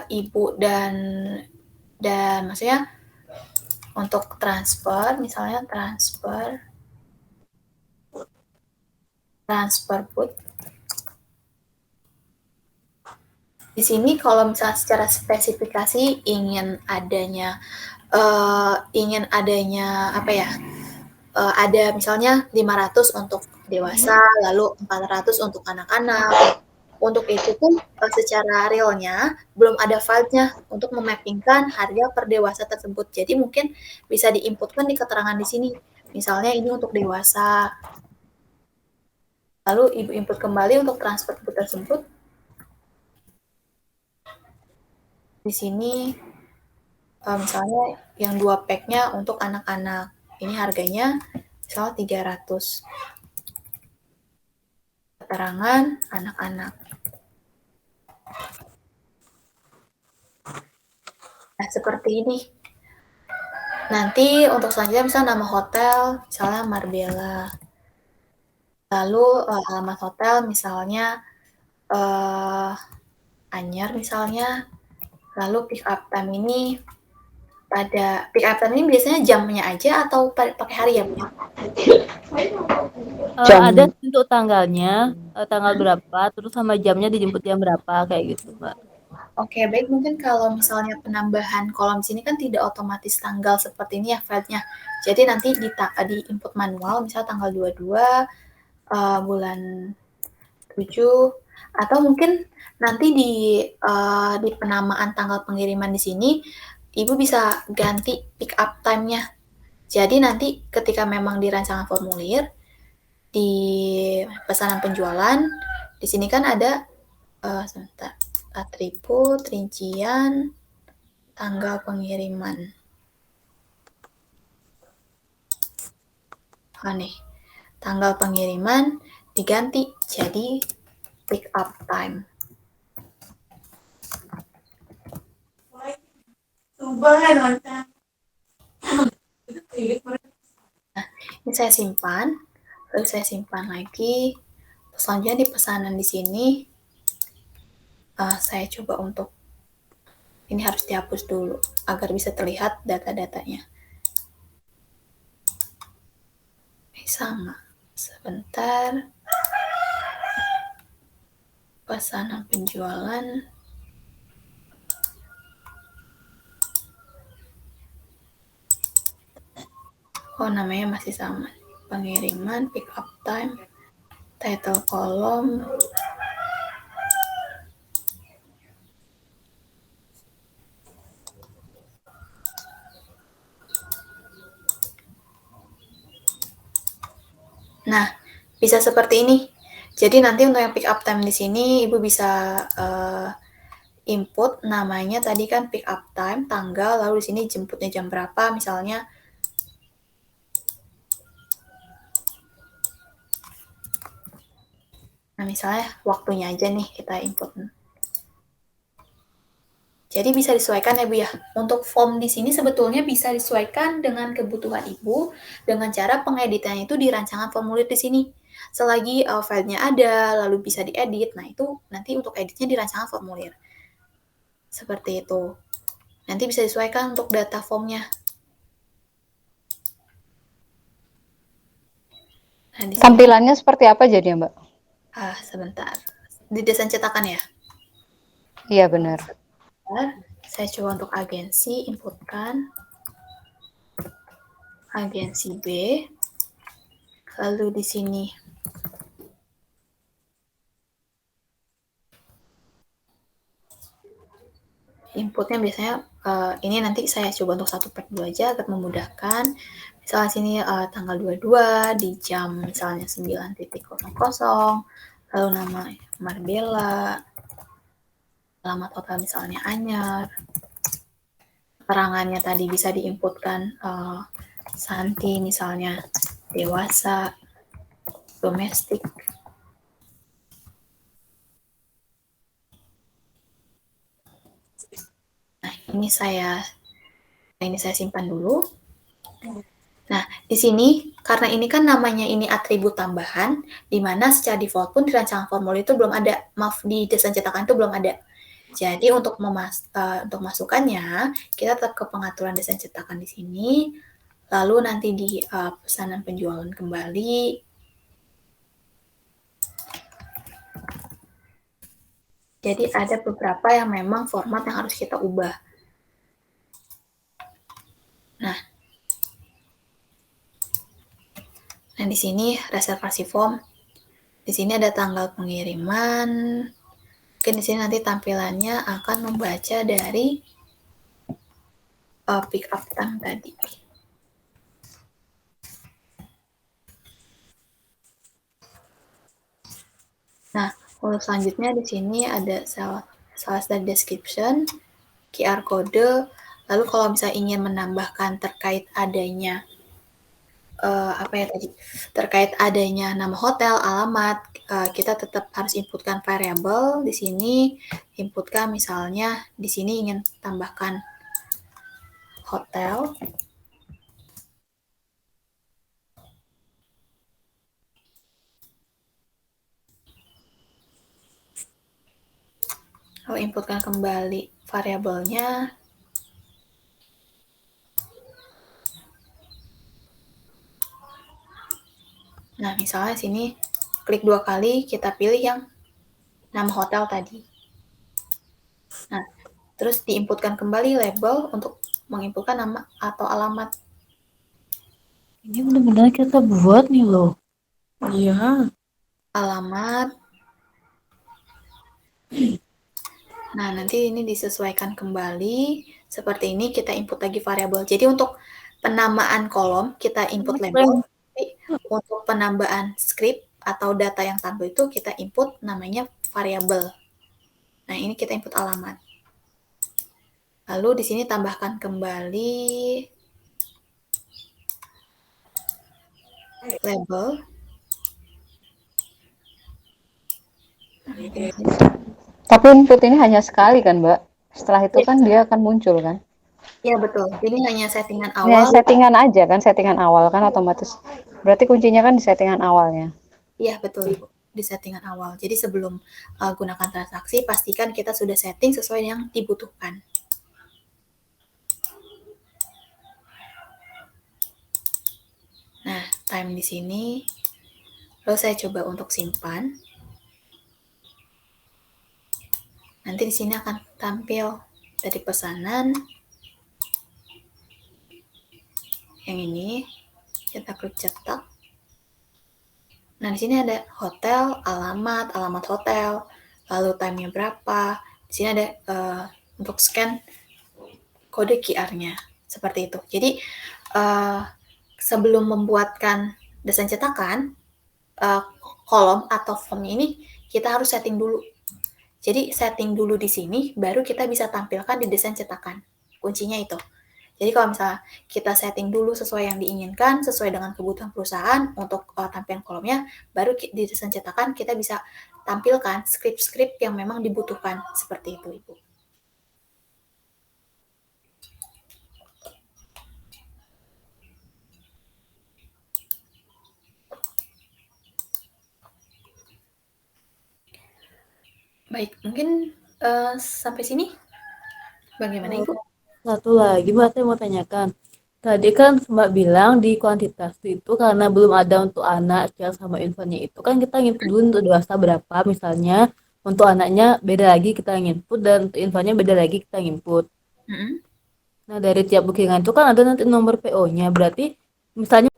ibu dan maksudnya untuk transfer, misalnya transfer put. Di sini kalau misalnya secara spesifikasi ingin adanya apa ya? Ada misalnya 500 untuk dewasa, lalu 400 untuk anak-anak. Untuk itu pun secara realnya belum ada file-nya untuk memappingkan harga per dewasa tersebut. Jadi mungkin bisa diinputkan di keterangan di sini. Misalnya ini untuk dewasa. Lalu Ibu input kembali untuk transfer put tersebut. Di sini misalnya yang 2 pack-nya untuk anak-anak. Ini harganya misalnya 300. Keterangan anak-anak. Nah, seperti ini. Nanti untuk selanjutnya misalnya nama hotel, misalnya Marbella. Lalu alamat hotel misalnya Anyer misalnya. Lalu pick up time ini pick up time ini biasanya jamnya aja atau pakai hari ya, Bu? Ada untuk tanggalnya, tanggal berapa, terus sama jamnya dijemput jam berapa kayak gitu, Mbak. Oke, baik. Mungkin kalau misalnya penambahan kolom sini kan tidak otomatis tanggal seperti ini ya filenya. Jadi nanti di input manual, misalnya tanggal 22 bulan 7, atau mungkin nanti di penamaan tanggal pengiriman di sini, Ibu bisa ganti pick up time-nya. Jadi nanti ketika memang di rancangan formulir, di pesanan penjualan, di sini kan ada sebentar, atribut, rincian, tanggal pengiriman. Nih, tanggal pengiriman diganti jadi pick up time. Nah, ini saya simpan, lalu saya simpan lagi. Selanjutnya di pesanan di sini, saya coba untuk ini harus dihapus dulu agar bisa terlihat data-datanya. Sama, sebentar. Pesanan penjualan. Oh, namanya masih sama. Pengiriman, pick up time, title kolom. Nah, bisa seperti ini. Jadi nanti untuk yang pick up time di sini Ibu bisa input namanya tadi kan pick up time, tanggal, lalu di sini jemputnya jam berapa misalnya. Nah, misalnya waktunya aja nih kita input. Jadi bisa disesuaikan ya Bu ya. Untuk form di sini sebetulnya bisa disesuaikan dengan kebutuhan Ibu dengan cara pengeditannya itu di rancangan formulir di sini. Selagi filenya ada, lalu bisa diedit, nah itu nanti untuk editnya di rancangan formulir. Seperti itu. Nanti bisa disesuaikan untuk data formnya. Nah, di sini, Tampilannya seperti apa jadi Mbak? sebentar. Di desain cetakan ya? Iya benar. Saya coba untuk agensi, inputkan. Agensi B. Lalu di sini inputnya biasanya ini nanti saya coba untuk 1/2 aja agar memudahkan. Misalnya sini tanggal 22 di jam misalnya 9.00, lalu nama Marbella, alamat hotel misalnya Anyer, keterangannya tadi bisa diinputkan Santi misalnya dewasa, domestik. Nah, ini saya simpan dulu. Nah, di sini karena ini kan namanya ini atribut tambahan, di mana secara default pun di rancangan formulir itu belum ada, maaf di desain cetakan itu belum ada. Jadi untuk masukannya, kita tetap ke pengaturan desain cetakan di sini, lalu nanti di pesanan penjualan kembali. Jadi ada beberapa yang memang format yang harus kita ubah. Nah, di sini reservasi form. Di sini ada tanggal pengiriman. Mungkin di sini nanti tampilannya akan membaca dari pick up time tadi. Nah, untuk selanjutnya di sini ada sales dan description, QR code. Lalu kalau misalnya ingin menambahkan terkait adanya terkait adanya nama hotel, alamat, kita tetap harus inputkan variabel di sini. Inputkan misalnya di sini ingin tambahkan hotel. Lalu inputkan kembali variabelnya. Nah, misalnya sini klik 2 kali, kita pilih yang nama hotel tadi. Nah, terus diinputkan kembali label untuk menginputkan nama atau alamat. Ini benar-benar kita buat nih loh. Iya. Alamat. Nah, nanti ini disesuaikan kembali. Seperti ini kita input lagi variabel. Jadi untuk penamaan kolom kita input label. Untuk penambahan script atau data yang tampil itu kita input namanya variabel. Nah, ini kita input alamat. Lalu di sini tambahkan kembali label. Tapi input ini hanya sekali kan, Mbak? Setelah itu kan dia akan muncul kan? Ya, betul. Ini hanya settingan Ini awal. settingan aja kan, settingan awal kan otomatis. Berarti kuncinya kan di settingan awalnya. Iya, betul, Ibu. Di settingan awal. Jadi sebelum gunakan transaksi, pastikan kita sudah setting sesuai yang dibutuhkan. Nah, time di sini. Lalu saya coba untuk simpan. Nanti di sini akan tampil dari pesanan. Yang ini kita klik cetak. Nah, di sini ada hotel, alamat hotel, lalu time-nya berapa. Di sini ada untuk scan kode QR-nya. Seperti itu. Jadi, sebelum membuatkan desain cetakan, kolom atau form ini kita harus setting dulu. Jadi, setting dulu di sini, baru kita bisa tampilkan di desain cetakan. Kuncinya itu. Jadi kalau misalnya kita setting dulu sesuai yang diinginkan, sesuai dengan kebutuhan perusahaan untuk tampilan kolomnya, baru di desain cetakan kita bisa tampilkan script-script yang memang dibutuhkan. Seperti itu, Ibu. Baik, mungkin sampai sini bagaimana, Ibu? Satu lagi Mbak, saya mau tanyakan. Tadi kan Mbak bilang di kuantitas itu karena belum ada untuk anak, cel sama infonya itu kan kita input dulu untuk dewasa berapa misalnya. Untuk anaknya beda lagi kita input dan untuk infonya beda lagi kita input. Nah dari tiap bookingan itu kan ada nanti nomor PO-nya. Berarti misalnya